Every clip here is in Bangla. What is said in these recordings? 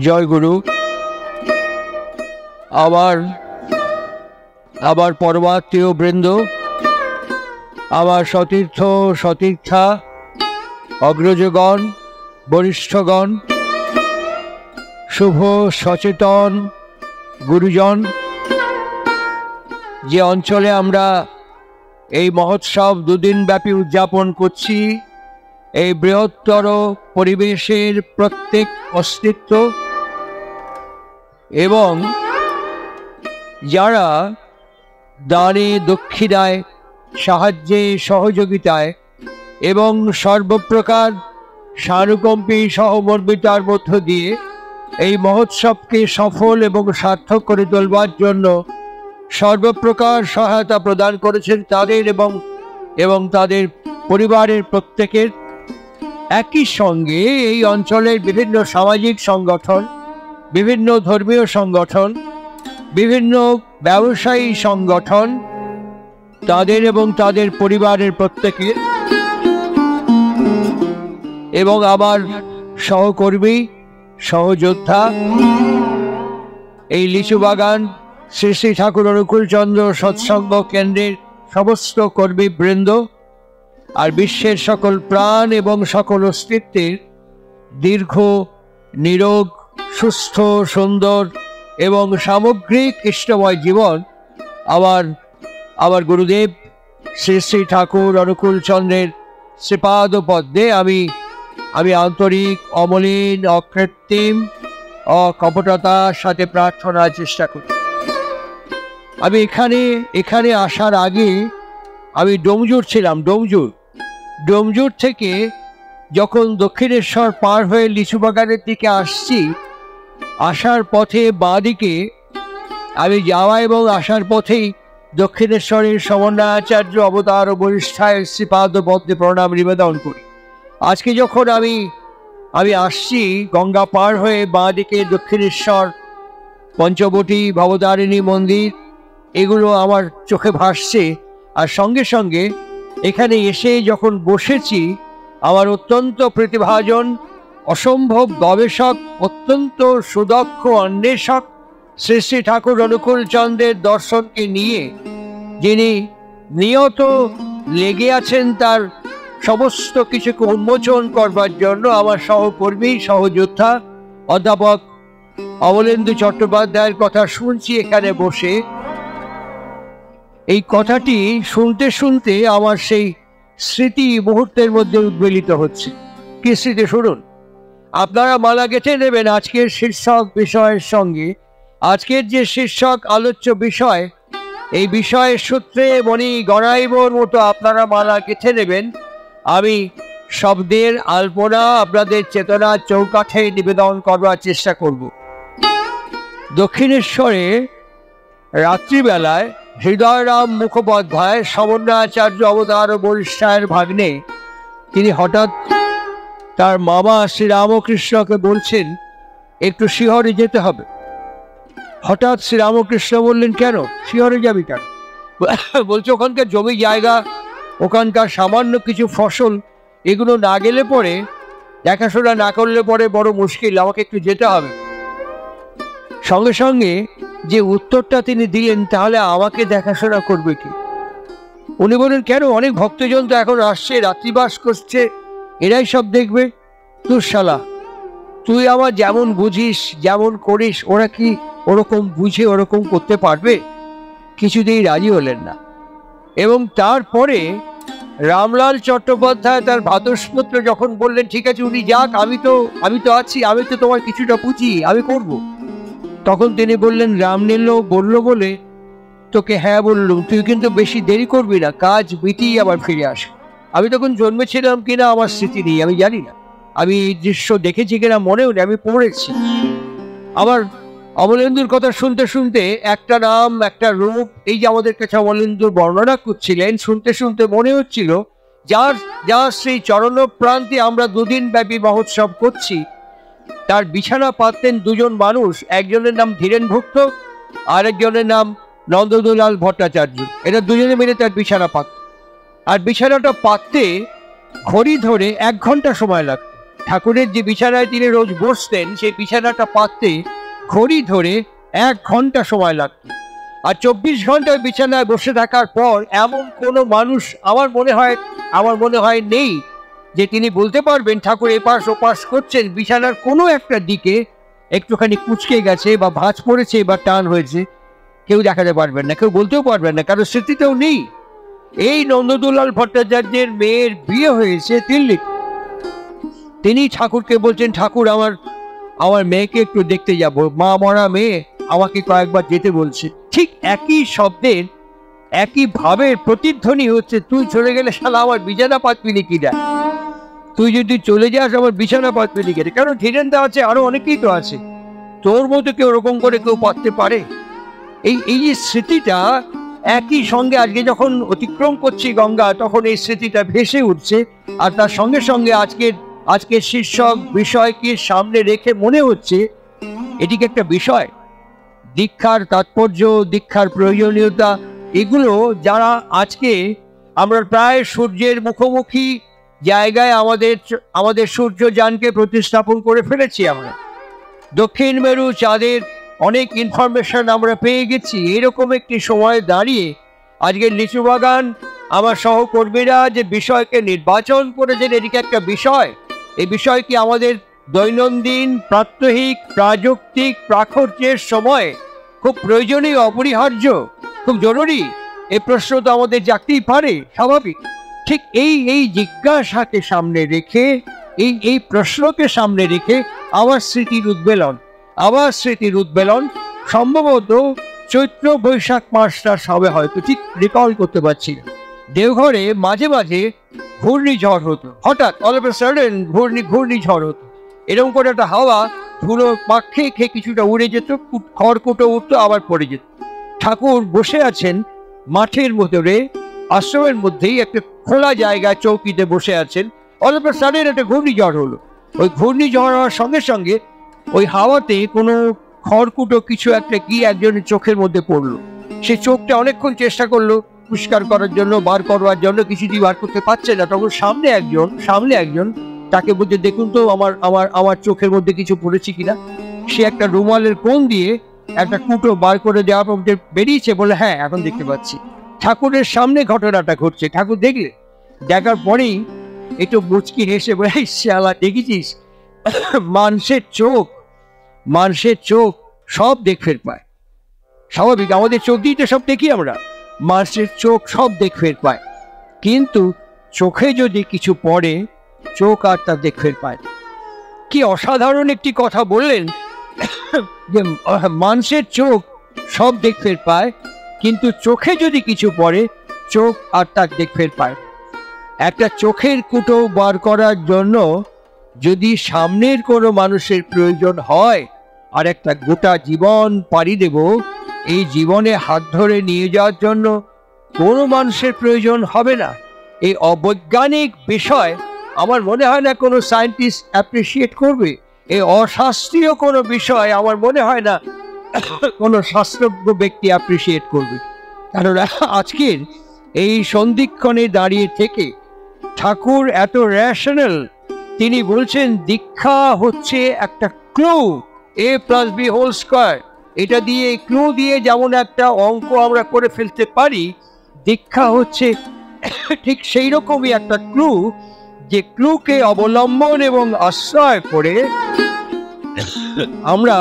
জয় গুরু। আবার পরমাত্মীয় বৃন্দ, আমার সতীর্থ সতীর্থা, অগ্রজগণ, বরিষ্ঠগণ, শুভ সচেতন গুরুজন, যে অঞ্চলে আমরা এই মহোৎসব দুদিন ব্যাপী উদযাপন করছি, এই বৃহত্তর পরিবেশের প্রত্যেক অস্তিত্ব এবং যারা দানে দক্ষিণায়, সাহায্যে সহযোগিতায় এবং সর্বপ্রকার সানুকম্পী সহমর্মিতার মধ্য দিয়ে এই মহোৎসবকে সফল এবং সার্থক করে তোলবার জন্য সর্বপ্রকার সহায়তা প্রদান করেছেন তাদের এবং তাদের পরিবারের প্রত্যেকের। একই সঙ্গে এই অঞ্চলের বিভিন্ন সামাজিক সংগঠন, বিভিন্ন ধর্মীয় সংগঠন, বিভিন্ন ব্যবসায়ী সংগঠন, তাদের এবং তাদের পরিবারের প্রত্যেকের, এবং আমার সহকর্মী সহযোদ্ধা, এই লিচু বাগান শ্রী শ্রী ঠাকুর অনুকূলচন্দ্র সৎসঙ্গ কেন্দ্রের সমস্ত কর্মীবৃন্দ, আর বিশ্বের সকল প্রাণ এবং সকল অস্তিত্বের দীর্ঘ, নিরোগ, সুস্থ, সুন্দর এবং সামগ্রিক ইষ্টময় জীবন আমার গুরুদেব শ্রী শ্রী ঠাকুর অনুকূলচন্দ্রের শ্রীপাদ পদ্মে আমি আন্তরিক, অমলিন, অকৃত্রিম, অকপটতার সাথে প্রার্থনার চেষ্টা করি। আমি এখানে আসার আগে আমি ডোমজুর ছিলাম। ডোমজুর থেকে যখন দক্ষিণেশ্বর পার হয়ে লিচু বাগানের দিকে আসছি, আসার পথে বাঁ দিকে আমি যাওয়া এবং আসার পথেই দক্ষিণেশ্বরের সমন্বয়াচার্য অবতার ও বরিষ্ঠায় শ্রীপাদ পদ্মে প্রণাম নিবেদন করি। আজকে যখন আমি আসছি গঙ্গা পার হয়ে বাঁ দিকে দক্ষিণেশ্বর, পঞ্চবটী, ভবতারিণী মন্দির, এগুলো আমার চোখে ভাসছে। আর সঙ্গে সঙ্গে এখানে এসে যখন বসেছি, আমার অত্যন্ত প্রতিভাজন, অসম্ভব গবেষক, অত্যন্ত সুদক্ষ অন্বেষক শ্রী শ্রী ঠাকুর অনুকূলচন্দ্রের দর্শনকে নিয়ে যিনি নিয়ত লেগে আছেন তার সমস্ত কিছুকে উন্মোচন করবার জন্য, আমার সহকর্মী সহযোদ্ধা অধ্যাপক অমলেন্দু চট্টোপাধ্যায়ের কথা শুনছি এখানে বসে। এই কথাটি শুনতে শুনতে আমার সেই স্মৃতি মুহূর্তের মধ্যে উদ্বেলিত হচ্ছে। কি স্মৃতি শুনুন। আপনারা মালা গেঁথে নেবেন আজকের শীর্ষক বিষয়ের সঙ্গে। আজকের যে শীর্ষক আলোচ্য বিষয়, এই বিষয়ের সূত্রে মণি গণাইবর মতো আপনারা মালা গেঁথে নেবেন। আমি শব্দের আলপনা আপনাদের চেতনার চৌকাঠে নিবেদন করবার চেষ্টা করব। দক্ষিণেশ্বরে রাত্রিবেলায় হৃদয়রাম মুখোপাধ্যায়, সমন্বয়াচার্য অবতার ও বরিষ্ঠায়ের ভাগ্নে, তিনি হঠাৎ তার মামা শ্রীরামকৃষ্ণকে বলছেন একটু শিহরে যেতে হবে। হঠাৎ শ্রীরামকৃষ্ণ বললেন, কেন শিহরে যাবি কেন? বলছে ওখানকার জমি জায়গা, ওখানকার সামান্য কিছু ফসল, এগুলো না গেলে পরে, দেখাশোনা না করলে পরে বড় মুশকিল, আমাকে একটু যেতে হবে। সঙ্গে সঙ্গে যে উত্তরটা তিনি দিলেন, তাহলে আমাকে দেখাশোনা করবে কি? উনি বলেন, কেন, অনেক ভক্তজন তো এখন আসছে, রাত্রিবাস করছে, এরাই সব দেখবে। তুই শালা, তুই আমার যেমন বুঝিস, যেমন করিস, ওরা কি ওরকম বুঝে ওরকম করতে পারবে? কিছুতেই রাজি হলেন না। এবং তারপরে রামলাল চট্টোপাধ্যায় তার ভ্রাতুষ্পুত্র যখন বললেন, ঠিক আছে উনি যাক, আমি তো আছি, আমি তো তোমার কিছুটা বুঝি, আমি করব। তখন তিনি বললেন, রামনীল বলল বলে তোকে হ্যাঁ বললুম, তুই কিন্তু বেশি দেরি করবি না, কাজ মিটিয়ে আবার ফিরে আস। আমি তখন জন্মেছিলাম কিনা আমার স্মৃতি নেই, আমি জানি না, আমি এই দৃশ্য দেখেছি কিনা মনেও নেই, আমি পড়েছি। আবার অমলেন্দুর কথা শুনতে শুনতে একটা নাম, একটা রূপ, এই যে আমাদের কাছে অমলেন্দুর বর্ণনা করছিলেন, শুনতে শুনতে মনে হচ্ছিল যার সেই চরণ প্রান্তে আমরা দুদিন ব্যাপী মহোৎসব করছি, তার বিছানা পাততেন দুজন মানুষ। একজনের নাম ধীরেন ভুক্ত, আরেকজনের নাম নন্দদুলাল ভট্টাচার্য। এরা দুজনে মিলে তার বিছানা পাতত। আর বিছানাটা পাততে ঘড়ি ধরে 1 ঘন্টা সময় লাগতো। ঠাকুরের যে বিছানায় তিনি রোজ বসতেন সেই বিছানাটা পাততে ঘড়ি ধরে 1 ঘন্টা সময় লাগতো। আর 24 ঘন্টা বিছানায় বসে থাকার পর এমন কোনো মানুষ আমার মনে হয় নেই যে তিনি বলতে পারবেন ঠাকুর এপাশ ওপাশ করছেন, বিছানার কোনো একটা দিকে একটুখানি কুঁচকে গেছে বা ভাঁজ পড়েছে বা টান হয়েছে, কেউ দেখাতে পারবেন না, কেউ বলতেও পারবেন না, কারণ স্মৃতিতেও নেই। এই নন্দদুলাল ভট্টাচার্যের মেয়ের বিয়ে হয়েছে দিল্লিতে। তিনি ঠাকুরকে বলছেন, ঠাকুর আমার মেয়েকে একটু দেখতে যাব, মা মরা মেয়ে, আমাকে কয়েকবার যেতে বলছে। ঠিক একই শব্দের একই ভাবের প্রতিধ্বনি হচ্ছে, তুই চলে গেলে শালা আমার বিছানা পাতবি নাকি না, তুই যদি চলে যাস আমার বিছানা পাতবি নাকি। কারণ ধীরেন্দা আছে, আরো অনেকেই তো আছে, তোর মতো কেউ ওরকম করে কেউ পাততে পারে? এই যে স্মৃতিটা একই সঙ্গে আজকে যখন অতিক্রম করছি গঙ্গা, তখন এই স্মৃতিটা ভেসে উঠছে। আর তার সঙ্গে সঙ্গে আজকের শীর্ষক বিষয়কে সামনে রেখে মনে হচ্ছে এটিকে একটা বিষয়, দীক্ষার তাৎপর্য, দীক্ষার প্রয়োজনীয়তা, এগুলো যারা আজকে আমরা প্রায় সূর্যের মুখোমুখি জায়গায় আমাদের সূর্যযানকে প্রতিস্থাপন করে ফেলেছি। আমরা দক্ষিণ মেরু চাঁদের অনেক ইনফরমেশন আমরা পেয়ে গেছি। এরকম একটি সময় দাঁড়িয়ে আজকের লিচু বাগান আমার সহকর্মীরা যে বিষয়কে নির্বাচন করেছেন, এটিকে একটা বিষয়, এই বিষয় কি আমাদের দৈনন্দিন প্রাত্যহিক প্রাযুক্তিক প্রাখর্যের সময় খুব প্রয়োজনীয়, অপরিহার্য, খুব জরুরি? এই প্রশ্ন তো আমাদের জাগতেই পারে, স্বাভাবিক। ঠিক এই জিজ্ঞাসাকে সামনে রেখে, এই প্রশ্নকে সামনে রেখে আমার স্মৃতির উদ্বেলন সম্ভবত চৈত্র বৈশাখ মাসটা সবে হয়তো ঠিক রিকল করতে পারছি না। দেওঘরে মাঝে মাঝে ঘূর্ণিঝড় হতো, হঠাৎ অল অফ এ সাডেন ঘূর্ণিঝড় হতো। এরকম করে একটা হাওয়া ধুলো পাক খেয়ে কিছুটা উড়ে যেত, খড়কুটো উঠতো, আবার পড়ে যেত। ঠাকুর বসে আছেন মাঠের ভেতরে, আশ্রমের মধ্যেই একটা খোলা জায়গায় চৌকিতে বসে আছেন। অল অফ এ সাডেন একটা ঘূর্ণিঝড় হলো। ওই ঘূর্ণিঝড় হওয়ার সঙ্গে সঙ্গে ওই হাওয়াতে কোনো খড়কুটো কিছু একটা গিয়ে একজনের চোখের মধ্যে পড়লো। সে চোখটা অনেকক্ষণ চেষ্টা করলো পরিষ্কার করার জন্য, বার করবার জন্য, কিছুতেই বার করতে পারছে না। তখন সামনে একজন তাকে বলছে, দেখুন তো আমার চোখের মধ্যে কিছু পড়েছে কিনা। সে একটা রুমালের কোণ দিয়ে একটা কুটো বার করে দেওয়ার পর বেরিয়েছে, বলে হ্যাঁ এখন দেখতে পাচ্ছি। ঠাকুরের সামনে ঘটনাটা ঘটছে। ঠাকুর দেখার পরেই একটু মুচকি হেসে বলে, শালা দেখেছিস, মানুষের চোখ সব দেখতে পায়। স্বাভাবিক, আমাদের চোখ দিয়ে তো সব দেখি আমরা, মানুষের চোখ সব দেখতে পায়, কিন্তু চোখে যদি কিছু পড়ে চোখ আর তা দেখতে পায়। কি অসাধারণ একটি কথা বললেন যে মানুষের চোখ সব দেখতে পায়, কিন্তু চোখে যদি কিছু পড়ে চোখ আর তা দেখতে পায়। একটা চোখের কুটো বার করার জন্য যদি সামনের কোনো মানুষের প্রয়োজন হয়, আর একটা গোটা জীবন পাড়ি দেব, এই জীবনে হাত ধরে নিয়ে যাওয়ার জন্য কোনো মানুষের প্রয়োজন হবে না। এই অবৈজ্ঞানিক বিষয় আমার মনে হয় না কোনো সায়েন্টিস্ট অ্যাপ্রিসিয়েট করবে। এই অশাস্ত্রীয় কোনো বিষয় আমার মনে হয় না কোনো শাস্ত্রজ্ঞ ব্যক্তি অ্যাপ্রিসিয়েট করবে। কারণ আজকের এই সন্ধিক্ষণে দাঁড়িয়ে থেকে ঠাকুর এত রেশনাল, তিনি বলছেন দীক্ষা হচ্ছে একটা ক্লু, a+b²। এটা দিয়ে, ক্লু দিয়ে যেমন একটা অঙ্ক আমরা করে ফেলতে পারি, দীক্ষা হচ্ছে ঠিক সেই রকমই একটা ক্লু, যে ক্লুকে অবলম্বন এবং আশ্রয় করে আমরা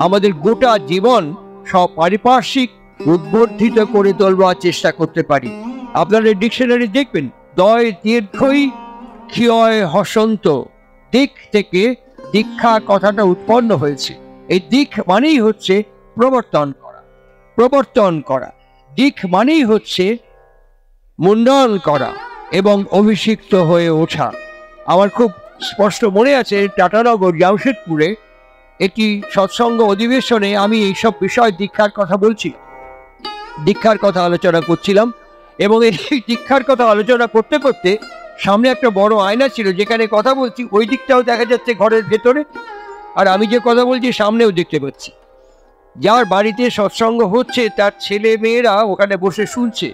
আমাদের গোটা জীবন সব পারিপার্শ্বিক উদ্বর্ধিত করে তোলবার চেষ্টা করতে পারি। আপনারা ডিকশনারি দেখবেন, দয় দীর্ঘই ক্ষয় হসন্ত, দিক থেকে দীক্ষা কথাটা উৎপন্ন হয়েছে। এই দিক মানেই হচ্ছে প্রবর্তন করা। দিক মানেই হচ্ছে মুন্ডন করা এবং অভিষিক্ত হয়ে ওঠা। আমার খুব স্পষ্ট মনে আছে, টাটানগর জামশেদপুরে একটি সৎসঙ্গ অধিবেশনে আমি এইসব বিষয় দীক্ষার কথা আলোচনা করছিলাম। এবং এই দীক্ষার কথা আলোচনা করতে করতে সামনে একটা বড় আয়না ছিল, যেখানে কথা বলছি ওই দিকটাও দেখা যাচ্ছে ঘরের ভেতরে, আর আমি যে কথা বলছি সামনেও দেখতে পাচ্ছি। যার বাড়িতে সৎসঙ্গ হচ্ছে তার ছেলে মেয়েরা ওখানে বসে শুনছে।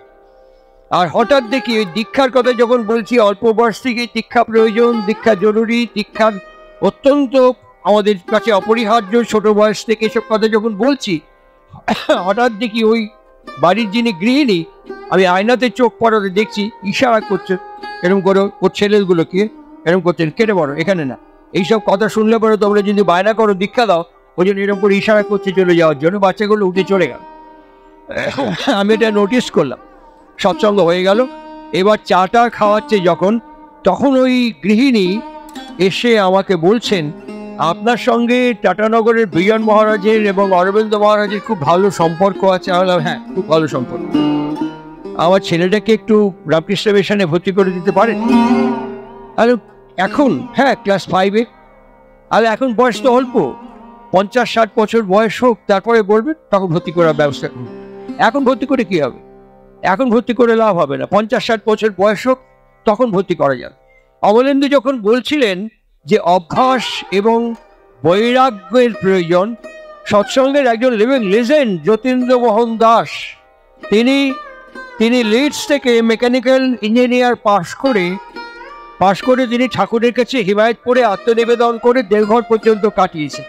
আর হঠাৎ দেখি ওই দীক্ষার কথা যখন বলছি, অল্প বয়স থেকে দীক্ষা প্রয়োজন, দীক্ষা জরুরি, দীক্ষার অত্যন্ত আমাদের কাছে অপরিহার্য, ছোট বয়স থেকে এসব কথা যখন বলছি, হঠাৎ দেখি ওই বাড়ির যিনি গৃহিণী, আমি আয়নাতে চোখ পড়াতে দেখছি ইশারা করছে এরকম করে ওর ছেলেগুলোকে, এরকম করছেন কেটে বড় এখানে না, এইসব কথা শুনলে পরে তোমরা যদি বায়না করো দীক্ষা দাও, ওই জন্য এরকম করে ইশারা করছে চলে যাওয়ার জন্য। বাচ্চাগুলো উঠে চলে গেল। আমি এটা নোটিস করলাম। সৎসঙ্গ হয়ে গেল। এবার চাটা খাওয়াচ্ছে যখন, তখন ওই গৃহিণী এসে আমাকে বলছেন, আপনার সঙ্গে টাটানগরের বিজন মহারাজের এবং অরবিন্দ মহারাজের খুব ভালো সম্পর্ক আছে। আমি বললাম হ্যাঁ, খুব ভালো সম্পর্ক। আমার ছেলেটাকে একটু রামকৃষ্ণ মিশনে ভর্তি করে দিতে পারেন? আর এখন হ্যাঁ, ক্লাস 5-এ। আর এখন বয়স তো অল্প, 50-60 বছর বয়স হোক, তারপরে বলবেন, তখন ভর্তি করার ব্যবস্থা করুন। এখন ভর্তি করে কি হবে? এখন ভর্তি করে লাভ হবে না। 50-60 বছর বয়স হোক, তখন ভর্তি করা যাবে। অমলেন্দু যখন বলছিলেন যে অভ্যাস এবং বৈরাগ্যের প্রয়োজন, সৎসঙ্গের একজন লিভিং লিজেন্ড যতীন্দ্র মোহন দাস, তিনি লিডস থেকে মেকানিক্যাল ইঞ্জিনিয়ার পাশ করে তিনি ঠাকুরের কাছে হিমায়ত পড়ে আত্মনিবেদন করে দেওঘর পর্যন্ত কাটিয়েছেন।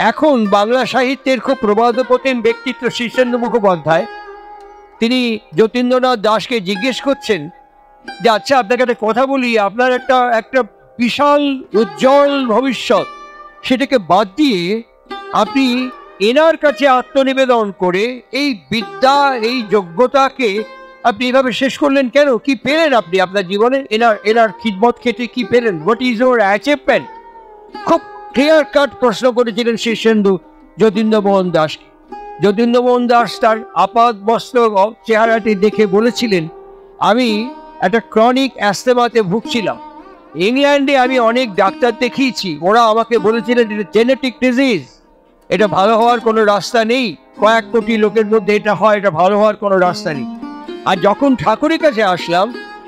এখন বাংলা সাহিত্যের খুব প্রবাদপ্রতিম ব্যক্তিত্ব শীর্ষেন্দু মুখোপাধ্যায়, তিনি যতীন্দ্রনাথ দাসকে জিজ্ঞেস করছেন যে আচ্ছা, আপনাকে একটা কথা বলি, আপনার একটা বিশাল উজ্জ্বল ভবিষ্যৎ, সেটাকে বাদ দিয়ে আপনি এনার কাছে আত্মনিবেদন করে এই বিদ্যা, এই যোগ্যতাকে আপনি এভাবে শেষ করলেন কেন? কি পেলেন আপনি আপনার জীবনে? এনার খিদমত খেটে কি পেলেন? What is your achievement? খুব ক্লিয়ার কাট প্রশ্ন করেছিলেন শীর্ষেন্দু যতীন্দ্রমোহন দাসকে। যতীন্দ্রমোহন দাস তার আপাত মস্তক চেহারাটি দেখে বলেছিলেন, আমি একটা ক্রনিক অ্যাস্থেমাতে ভুগছিলাম। ইংল্যান্ডে আমি অনেক ডাক্তার দেখিয়েছি, ওরা আমাকে বলেছিলেন এটা জেনেটিক ডিজিজ, এটা ভালো হওয়ার কোনো রাস্তা নেই, কয়েক কোটি লোকের মধ্যে এটা হয়, এটা ভালো হওয়ার কোনো রাস্তা নেই। আর যখন ঠাকুরের কাছে আসলাম,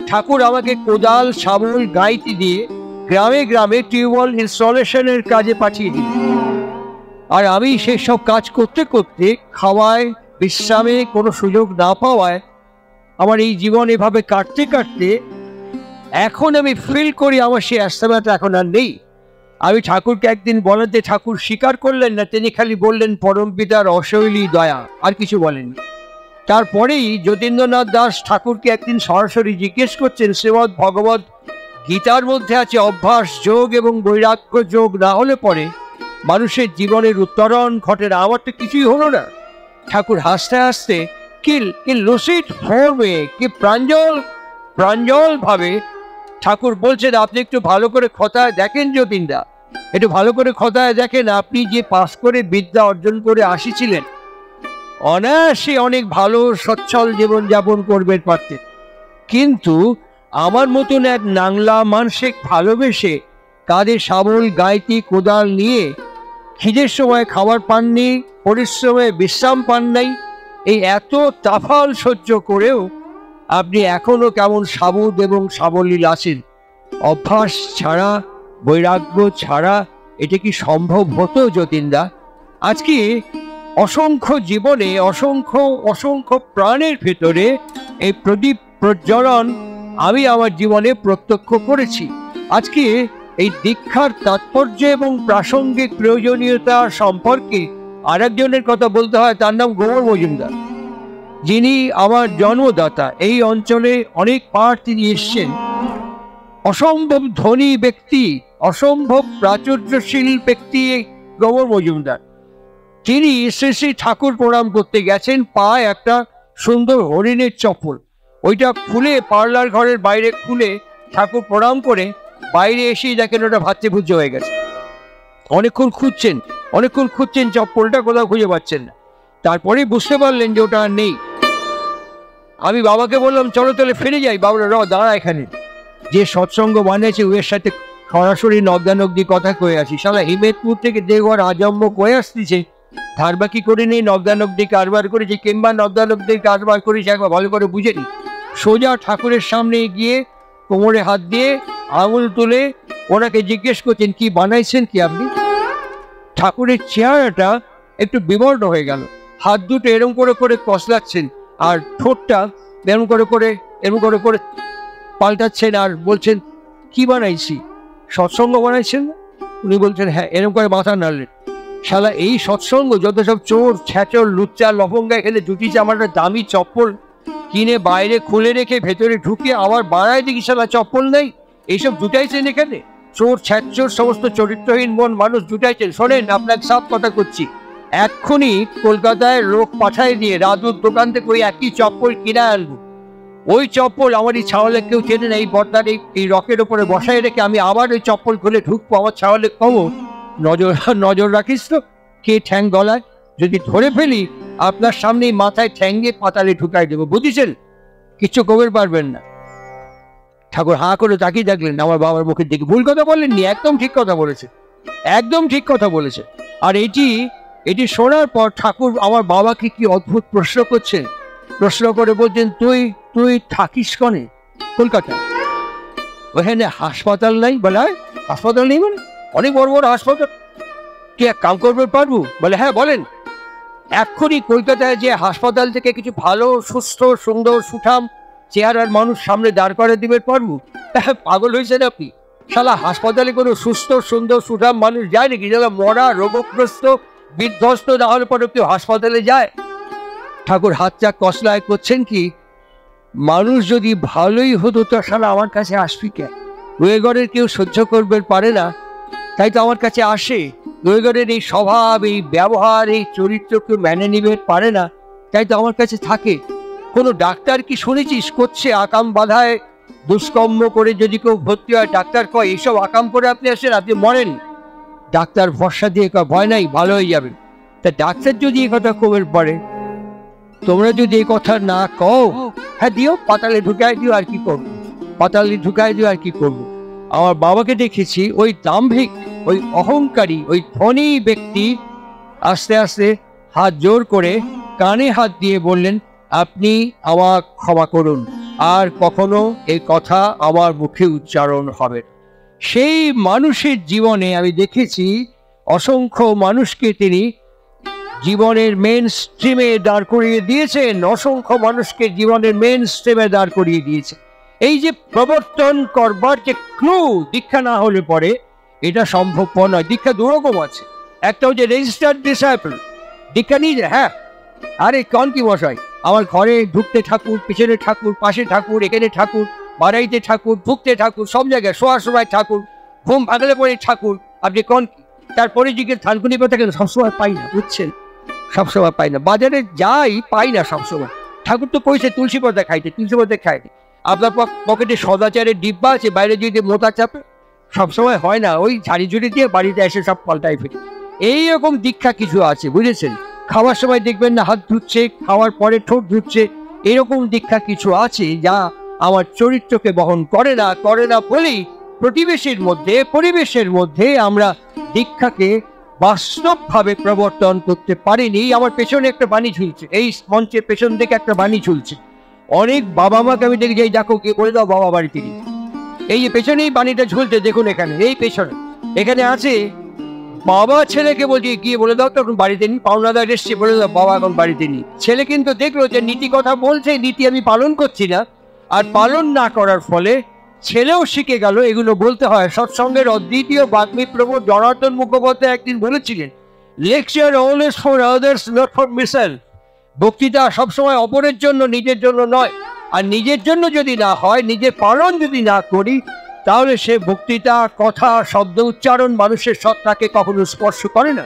ঠাকুর আমাকে কোদাল, শাবল, গাইতি দিয়ে গ্রামে গ্রামে টিউবওয়েল ইনস্টলেশনের কাজে পাঠিয়ে দিল। আর আমি সেসব কাজ করতে করতে, খাওয়ায় বিশ্রামে কোনো সুযোগ না পাওয়ায়, আমার এই জীবন এভাবে কাটতে কাটতে এখন আমি ফিল করি আমার সেই অ্যাস্থমাটা এখন আর নেই। আমি ঠাকুরকে একদিন বলাতে ঠাকুর স্বীকার করলেন না, তিনি খালি বললেন পরমপিতার অশৈলী দয়া, আর কিছু বলেননি। তারপরেই যতীন্দ্রনাথ দাস ঠাকুরকে একদিন সরাসরি জিজ্ঞেস করছেন, শ্রীমদ্ ভগবত গীতার মধ্যে আছে অভ্যাস যোগ এবং বৈরাগ্য যোগ না হলে পরে মানুষের জীবনের উত্তরণ ঘটে না। আমার তো কিছুই হলো না। ঠাকুর হাসতে হাসতে কি লুসিড ফর্মে, কি প্রাঞ্জল ভাবে ঠাকুর বলছেন, আপনি একটু ভালো করে খতায় দেখেন যতীনদা, একটু ভালো করে খতায় দেখেন, আপনি যে পাস করে বিদ্যা অর্জন করে আসিছিলেন, অনায়াসে অনেক ভালো সচ্ছল জীবন যাপন করবেন পারতেন, কিন্তু আমার মতন এক নাংলা মানসিক ভালোবেসে কাঁধে শাবল, গাইতি, কোদাল নিয়ে খিদের সময় খাবার পাননি, পরিশ্রমে বিশ্রাম পান নাই, এই এত তাফাল সহ্য করেও আপনি এখনো কেমন সাবুদ এবং সাবলীল আছেন। অভ্যাস ছাড়া, বৈরাগ্য ছাড়া এটা কি সম্ভব হতো যতীনদা? আজকে অসংখ্য জীবনে, অসংখ্য প্রাণের ভেতরে এই প্রদীপ প্রজ্বলন আমি আমার জীবনে প্রত্যক্ষ করেছি। আজকে এই দীক্ষার তাৎপর্য এবং প্রাসঙ্গিক প্রয়োজনীয়তা সম্পর্কে আরেকজনের কথা বলতে হয়, তার নাম গৌর মজুমদার, যিনি আমার জন্মদাতা। এই অঞ্চলে অনেক পার তিনি এসছেন। অসম্ভব ধনী ব্যক্তি, অসম্ভব প্রাচুর্যশীল ব্যক্তি গৌর মজুমদার। তিনি শ্রী শ্রী ঠাকুর প্রণাম করতে গেছেন, পায়ে একটা সুন্দর হরিণের চপ্পল, ওইটা খুলে পার্লার ঘরের বাইরে খুলে ঠাকুর প্রণাম করে বাইরে এসেই দেখেন ওটা ভাতে ভুজ্য হয়ে গেছে। অনেকক্ষণ খুঁজছেন চপ্পলটা, কোথাও খুঁজে পাচ্ছেন না। তারপরে বুঝতে পারলেন যে ওটা আর নেই। আমি বাবাকে বললাম চলো তাহলে ফিরে যাই। বাবা দাঁড়া, এখানে যে সৎসঙ্গ বানিয়েছে ওর সাথে সরাসরি নগদানগদি কথা কয়ে আসি। সালা হিমেদপুর থেকে দেওঘর আজম্ব কয়ে আসতেছে, ধারবাকি করে নেই, নগদানগদি কারবার করেছে কিংবা নগদানগদি কারবার করেছে একবার ভালো করে বুঝে নি। সোজা ঠাকুরের সামনে গিয়ে কোমরে হাত দিয়ে আঙুল তুলে ওনাকে জিজ্ঞেস করছেন, কি বানাইছেন কি আপনি? ঠাকুরের চেহারাটা একটু বিবর্ণ হয়ে গেল, হাত দুটো এরম করে করে কসলাচ্ছেন আর ঠোঁটটা এরম করে করে এরকম করে করে পাল্টাচ্ছেন আর বলছেন কি বানাইছি, সৎসঙ্গ বানাইছেন? উনি বলছেন হ্যাঁ। এরকম করে মাথা নাড়লেন। শালা এই সৎসঙ্গ, যত সব চোর ছ্যাচর লুচ্চা লফঙ্গা এখানে জুটিছে। আমার একটা দামি চপ্পল কিনে বাইরে খুলে রেখে ভেতরে ঢুকে আবার বাড়ায় দেখি শালা চপ্পল নেই। এইসব জুটাইছেন এখানে, চোর ছ্যাচর সমস্ত চরিত্রহীন মন মানুষ জুটাইছেন। শোনেন, আপনাকে সব কথা করছি, এক্ষুনি কলকাতায় লোক পাঠায় দিয়ে রাজুর দোকান থেকে ওই একই চপ্পল কিনে আনবো। ওই চপ্পল আমার এই ছাওয়ালে কেউ চেনে না, এই বর্দার এই রকের ওপরে বসায় রেখে আমি আবার ওই চপ্পল খুলে ঢুকবো। আমার ছাওয়ালে কমো নজর রাখিস তো কে ঠ্যাং গলায়, যদি ধরে ফেলি আপনার সামনেই মাথায় ঠ্যাং দিয়ে পাতালে ঢুকাই দেবো, বুঝেছেন? কিচ্ছু কবের পারবেন না। ঠাকুর হাঁ করে তাকিয়ে দেখলেন আমার বাবার মুখের দিকে। ভুল কথা বলেননি, একদম ঠিক কথা বলেছে, একদম ঠিক কথা বলেছে। আর এটি শোনার পর ঠাকুর আমার বাবাকে কি অদ্ভুত প্রশ্ন করছেন। প্রশ্ন করে বলছেন, তুই থাকিস কনে কলকাতায়? ওখানে হাসপাতাল নাই? বলে হাসপাতাল নেই মানে? অনেক বড় বড় হাসপাতাল, কি এক কাম করবে পারবো? বলে হ্যাঁ বলেন। এক্ষুনি কলকাতায় যে হাসপাতাল থেকে কিছু ভালো সুস্থ সুন্দর সুঠাম চেহারার মানুষ সামনে দাঁড় করে দিবে পারবো? পাগল হয়েছেন আপনি? শালা হাসপাতালে কোনো সুস্থ সুন্দর সুঠাম মানুষ যায় নাকি? যারা মরা রোগগ্রস্ত বিধ্বস্ত না হলে পরে কেউ হাসপাতালে যায়? ঠাকুর হাত চা কসলায় করছেন কি, মানুষ যদি ভালোই হতো তো শালা আমার কাছে আসবি কে? রোগেগড়ের কেউ সহ্য করবে পারে না, তাই তো আমার কাছে আসে। রোগেগড়ের এই স্বভাব, এই ব্যবহার, এই চরিত্র কেউ মেনে নিবে পারে না, তাই তো আমার কাছে থাকে। কোনো ডাক্তার কি শুনেছিস করছে আকাম বাধায় দুষ্কর্ম করে যদি কেউ ভর্তি হয়, ডাক্তার কয় এইসব আকাম করে আপনি আসেন, আপনি মরেন। ডাক্তার ভরসা দিয়ে কয় ভয় নাই, ভালো হয়ে যাবেন। তা ডাক্তার যদি এই কথা কবের পড়ে, তোমরা যদি এই কথা না কও, হ্যাঁ দিও পাতালে ঢুকাই দিও, আর কি করবো? পাতালে ঢুকাই দিও, আর কি করবো? আমার বাবাকে দেখেছি ওই দাম্ভিক, ওই অহংকারী, ওই ধনী ব্যক্তি আস্তে আস্তে হাত জোর করে কানে হাত দিয়ে বললেন, আপনি আমার ক্ষমা করুন, আর কখনো এই কথা আমার মুখে উচ্চারণ হবে। সেই মানুষের জীবনে আমি দেখেছি অসংখ্য মানুষকে তিনি জীবনের মেন স্ট্রিমে দাঁড় করিয়ে দিয়েছেন, অসংখ্য মানুষকে জীবনের মেন স্ট্রিমে দাঁড় করিয়ে দিয়েছে। এই যে প্রবর্তন করবার যে ক্লু, দীক্ষা না হলে পরে এটা সম্ভবপর নয়। দীক্ষা দুরকম আছে, একটা হচ্ছে রেজিস্টার্ড ডিসাইপল, দীক্ষা নিয়ে হ্যাঁ আরে কন কি মশাই, আমার ঘরে ঢুকতে ঠাকুর, পিছনে ঠাকুর, পাশে ঠাকুর, এখানে ঠাকুর, বাড়াইতে ঠাকুর, ঢুকতে ঠাকুর, সব জায়গায় শোয়ার সময় ঠাকুর, ঘুম ভাগলে পরে ঠাকুর, আপনি কন কি? তারপরে জিজ্ঞেস থানকুনি পাতা কেন? সবসময় পাই না, বুঝছেন? সবসময় পাই না, বাজারে যাই পাই না সবসময়। ঠাকুর তো কইছে তুলসী পাতা খাইতে, তুলসী পাতা খাইতে। আপনার পকেটে সদাচারের ডিব্বা আছে, বাইরে যদি মোটা চাপে, সবসময় হয় না, ওই ঝাড়ি ঝুড়ি দিয়ে বাড়িতে এসে সব পাল্টাই ফেলে। এইরকম দীক্ষা কিছু আছে, বুঝেছেন? খাওয়ার সময় দেখবেন না হাত ধুচ্ছে, খাওয়ার পরে ঠোঁট ধুচ্ছে, এরকম দীক্ষা কিছু আছে যা আমার চরিত্রকে বহন করে না বলেই পরিবেশের মধ্যে আমরা দীক্ষাকে বাস্তবভাবে প্রবর্তন করতে পারিনি। আমার পেছনে একটা বাণী ঝুলছে, এই মঞ্চের পেছন থেকে একটা বাণী ঝুলছে। অনেক বাবা মাকে আমি দেখি, যাই দেখো গিয়ে বলে দাও বাবা বাড়িতে নেই। এই যে পেছনেই বাণীটা ঝুলছে দেখুন, এখানে এই পেছনে এখানে আছে, বাবা ছেলেকে বলছে গিয়ে বলে দাও তো এখন বাড়িতে নেই, পাওনাদার এসছে বলে দাও বাবা এখন বাড়িতে নেই। ছেলে কিন্তু দেখলো যে নীতি কথা বলছে, নীতি আমি পালন করছি না, আর পালন না করার ফলে ছেলেও শিখে গেল এগুলো বলতে হয়। সৎসঙ্গের অদ্বিতীয় বাগ্মীপ্রভু জনার্দন মুখোপাধ্যায় একদিন বলেছিলেন, lecture always for others not for myself. বক্তৃতা সবসময় অপরের জন্য, নিজের জন্য নয়। আর নিজের জন্য যদি না হয়, নিজের পালন যদি না করি, তাহলে সে বক্তৃতা, কথা, শব্দ উচ্চারণ মানুষের সত্তাকে কখনো স্পর্শ করে না।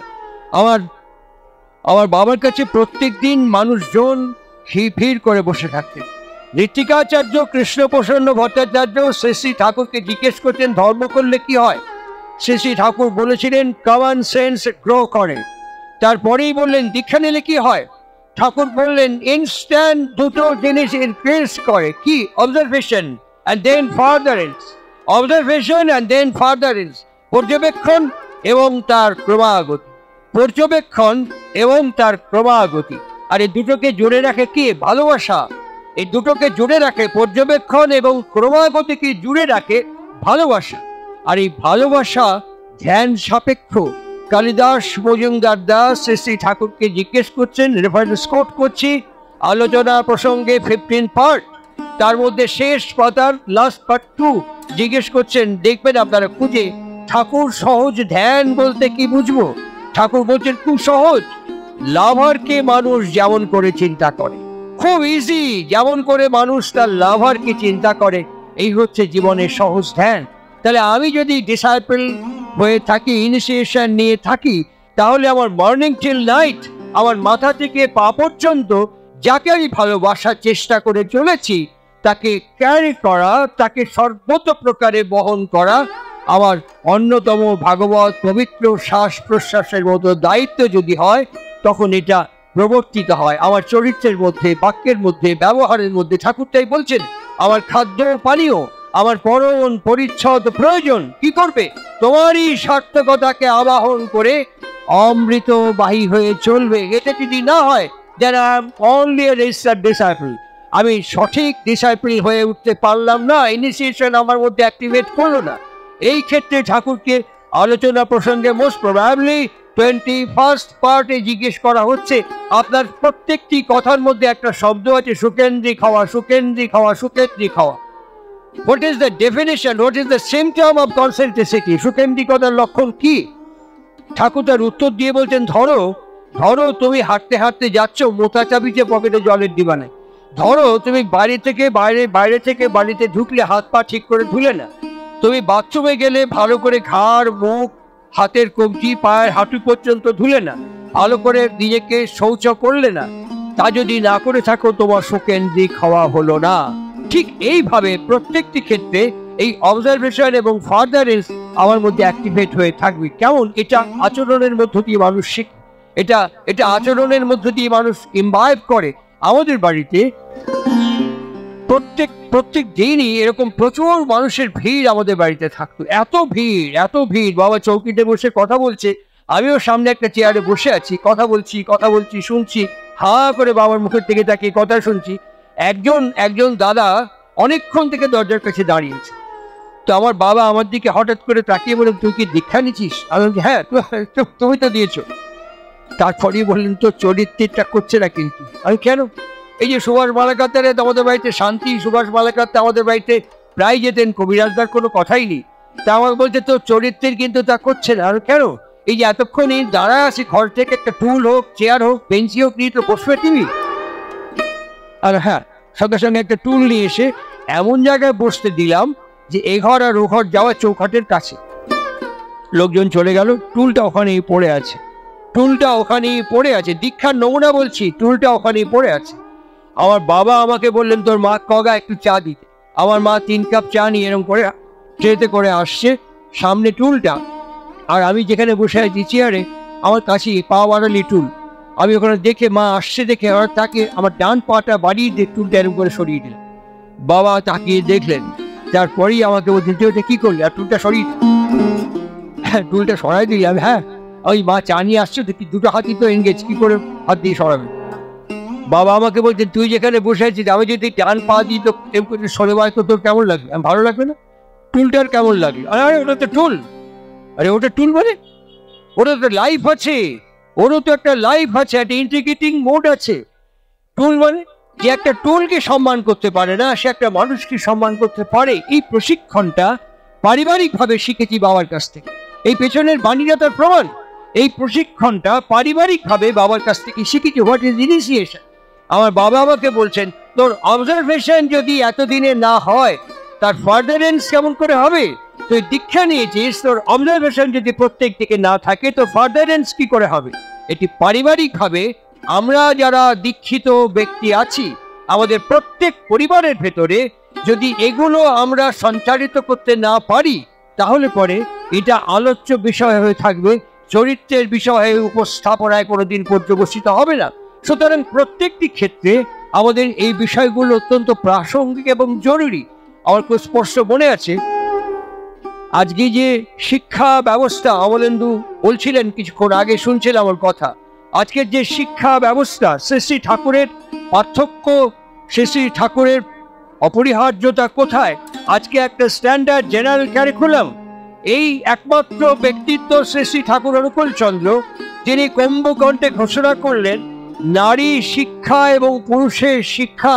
আমার বাবার কাছে প্রত্যেক দিন মানুষজন ভিড় করে বসে থাকতেন। ঋত্বিকাচার্য কৃষ্ণপ্রসন্ন ভট্টাচার্য শ্রী ঠাকুরকে জিজ্ঞেস করতেন ধর্ম করলে কি হয়। শ্রী ঠাকুর বলেছিলেন কমন সেন্স গ্রো করে। তারপরেই বললেন দীক্ষা নিলে কি হয়। ঠাকুর বললেন ইনস্ট্যান্ট দুটো জিনিস ইনক্রিজ করে, কি? Observation and then furtherance. Observation and then furtherance, পর্যবেক্ষণ এবং তার ক্রমাগতি। পর্যবেক্ষণ এবং তার ক্রমাগতি। আর এই দুটোকে জুড়ে রাখে কি? ভালোবাসা। এই দুটোকে জুড়ে রাখে, পর্যবেক্ষণ এবং ক্রমাগতিকে জুড়ে রাখে ভালোবাসা। আর এই ভালোবাসা ধ্যান সাপেক্ষ। কালিদাস মজুমদার দাস শ্রী ঠাকুরকে জিজ্ঞেস করছেন, রেফারেন্স কোট করছি, আলোচনা প্রসঙ্গে 15 পার্ট। তার মধ্যে শেষ পাতার লাস্ট পার্ট 2 জিজ্ঞেস করছেন, দেখবেন আপনারা খুঁজে, ঠাকুর সহজ ধ্যান বলতে কি বুঝবো? ঠাকুর বলছেন খুব সহজ, লাভারকে মানুষ যেমন করে চিন্তা করে, খুব ইজি, যেমন করে মানুষ তার লাভারকে চিন্তা করে, এই হচ্ছে জীবনের সহজ ধ্যান। তাহলে আমি যদি ডিসাইপল হয়ে থাকি, ইনিশিয়েশন নিয়ে থাকি, তাহলে আমার মর্নিং টিল নাইট, আমার মাথা থেকে পা পর্যন্ত যাকে আমি ভালোবাসার চেষ্টা করে চলেছি, তাকে ক্যারি করা, তাকে সর্বত প্রকারে বহন করা আমার অন্যতম ভাগবত পবিত্র শ্বাস প্রশ্বাসের মতো দায়িত্ব যদি হয়, তখন এটা প্রবর্তিত হয় আমার চরিত্রের মধ্যে, বাক্যের মধ্যে, ব্যবহারের মধ্যে। ঠাকুর তাই বলছেন, আমার খাদ্য পানীয়, আমার পরণ পরিচ্ছদ প্রয়োজন কি করবে? তোমারই সার্থকতাকে আবাহন করে অমৃতবাহী হয়ে চলবে। এটা যদি না হয়, then I am only a registered disciple, আমি সঠিক ডিসাইপল হয়ে উঠতে পারলাম না, ইনিশিয়েশন আমার মধ্যে অ্যাক্টিভেট করলো না। এই ক্ষেত্রে ঠাকুরকে আলোচনা প্রসঙ্গে মোস্ট প্রবাবলি 21st পার্টে জিজ্ঞেস করা হচ্ছে, আপনার প্রত্যেকটি কথার মধ্যে একটা শব্দ আছে, সুকেন্দ্রিক হওয়া, সুকেন্দ্রিক হওয়া, সুকেন্দ্রিক হওয়া। What is the definition, what is the symptom of concentricity? সুকেন্দ্রিকতার লক্ষণ কি? ঠাকুর তার উত্তর দিয়ে বলছেন, ধরো ধরো তুমি হাঁটতে হাঁটতে যাচ্ছ, মোটা চাবিতে পকেটে জলের ডিবা নেই। ধরো তুমি বাইরে থেকে বাড়িতে ঢুকলে হাত পা ঠিক করে ধুলে না। তুমি বাথরুমে গেলে ভালো করে ঘাড়, মুখ, হাতের কবজি, পায়ের হাঁটু পর্যন্ত ধুলে না, ভালো করে নিজেকে শৌচ করলে না। তা যদি না করে থাকো, তোমার সুকেন্দ্রিক হওয়া হলো না। ঠিক এইভাবে প্রত্যেকটি ক্ষেত্রে এই অবজারভেশন এবং ফার্দারেন্স আমার মধ্যে অ্যাক্টিভেট হয়ে থাকবে। কেমন? এটা আচরণের মধ্য দিয়ে মানুষ শিখে, এটা আচরণের মধ্য দিয়ে মানুষ ইমবাইব করে। আমাদের বাড়িতে প্রত্যেক দিনই এরকম প্রচুর মানুষের ভিড় আমাদের বাড়িতে থাকতো। এত ভিড়, বাবা চৌকিতে বসে কথা বলছে, আমিও সামনে একটা চেয়ারে বসে আছি, কথা বলছি, শুনছি, হা করে বাবার মুখের থেকে তাকিয়ে কথা শুনছি। একজন দাদা অনেকক্ষণ থেকে দরজার কাছে দাঁড়িয়েছে। তো আমার বাবা আমার দিকে হঠাৎ করে তাকিয়ে বললেন, তুই কি দীক্ষা নিচ্ছিস? আমি বলছি, হ্যাঁ। তুমি তো দিয়েছো। তারপরেই বললেন, তো চরিত্রটা করছে না কিন্তু। আমি, কেন? এই যে সুভাষ মালাকার আমাদের বাড়িতে শান্তি, সুভাষ মালাকার আমাদের বাড়িতে প্রায় যেতেন, কবিরাজদার কোনো কথাই নেই। তা আমাকে বলছে, তো চরিত্রের কিন্তু তা করছে না। আর কেন? এই যে এতক্ষণই দাঁড়া আসি, ঘর থেকে একটা টুল হোক, চেয়ার হোক, বেঞ্চি হোক নিয়ে তো বসবে টিভি। আর হ্যাঁ, সঙ্গে সঙ্গে একটা টুল নিয়ে এসে এমন জায়গায় বসতে দিলাম যে এ ঘর আর ও ঘর যাওয়া চৌখাটের কাছে। লোকজন চলে গেল, টুলটা ওখানেই পড়ে আছে। দীক্ষার নমুনা বলছি, টুলটা ওখানেই পড়ে আছে। আমার বাবা আমাকে বললেন, তোর মা কগা একটু চা দিতে। আমার মা 3 কাপ চা নিয়ে এরকম করে ট্রেতে করে আসছে, সামনে টুলটা, আর আমি যেখানে বসে আছি চেয়ারে, আমার কাছে পা বাড়ালি টুল। আমি ওখানে দেখে, মা আসছে দেখে আর তাকে আমার ডান পাটা বাড়িয়ে দিয়ে টুলটা এরকম করে সরিয়ে দিলাম। বাবা তাকিয়ে দেখলেন, তারপরেই আমাকে বলছেন, তুই ওটা কি করলি? আর টুলটা সরিয়ে টুলটা সরাই দিলাম। হ্যাঁ, ওই মা চা নিয়ে আসছে, দেখি দুটো হাতই তো এনগেজ, কি করে হাত দিয়ে সরাবে? বাবা আমাকে বলছেন, তুই যেখানে বসে আছিস, আমি যদি ডান পা দিই তো এরকম করে সরে বাই, তো তোর কেমন লাগবে? আমি, ভালো লাগবে না। টুলটার কেমন লাগলো? আরে ওটা তো টুল। আরে ওটা টুল মানে? ওটা তো লাইফ আছে, ওরও তো একটা লাইফ আছে, একটা ইন্টিগ্রেটিং মোড আছে। টুল মানে যে একটা টুলকে সম্মান করতে পারে না, সে একটা মানুষকে সম্মান করতে পারে। এই প্রশিক্ষণটা পারিবারিকভাবে শিখেছি বাবার কাছ থেকে। এই পেছনের বাণীরা তার প্রমাণ। এই প্রশিক্ষণটা পারিবারিকভাবে বাবার কাছ থেকে শিখেছি। What is initiation? আমার বাবা আমাকে বলছেন, তোর অবজারভেশন যদি এতদিনে না হয়, তার ফার্দারেন্স কেমন করে হবে? তুই দীক্ষা নিয়েছিস, তোর অবজারভেশন যদি প্রত্যেক দিকে না থাকে, তো ফার্দারেন্স কি করে হবে? এটি পারিবারিকভাবে আমরা যারা দীক্ষিত ব্যক্তি আছি, আমাদের প্রত্যেক পরিবারের ভেতরে যদি এগুলো আমরা সঞ্চারিত করতে না পারি, তাহলে পরে এটা আলোচ্য বিষয় হয়ে থাকবে, চরিত্রের বিষয়ে উপস্থাপনায় কোনোদিন পর্যবসিত হবে না। সুতরাং প্রত্যেকটি ক্ষেত্রে আমাদের এই বিষয়গুলো অত্যন্ত প্রাসঙ্গিক এবং জরুরি। আমার খুব স্পষ্ট মনে আছে, আজকে যে শিক্ষা ব্যবস্থা, অমলেন্দু বলছিলেন কিছুক্ষণ আগে, শুনছিলাম আমার কথা, আজকের যে শিক্ষা ব্যবস্থা, শ্রী ঠাকুরের পার্থক্য, শ্রী ঠাকুরের অপরিহার্যতা কোথায়? আজকে একটা স্ট্যান্ডার্ড জেনারেল ক্যারিকুলাম, এই একমাত্র ব্যক্তিত্ব শ্রী ঠাকুর অনুকূল চন্দ্র, যিনি কুম্ভকণ্ঠে ঘোষণা করলেন নারী শিক্ষা এবং পুরুষের শিক্ষা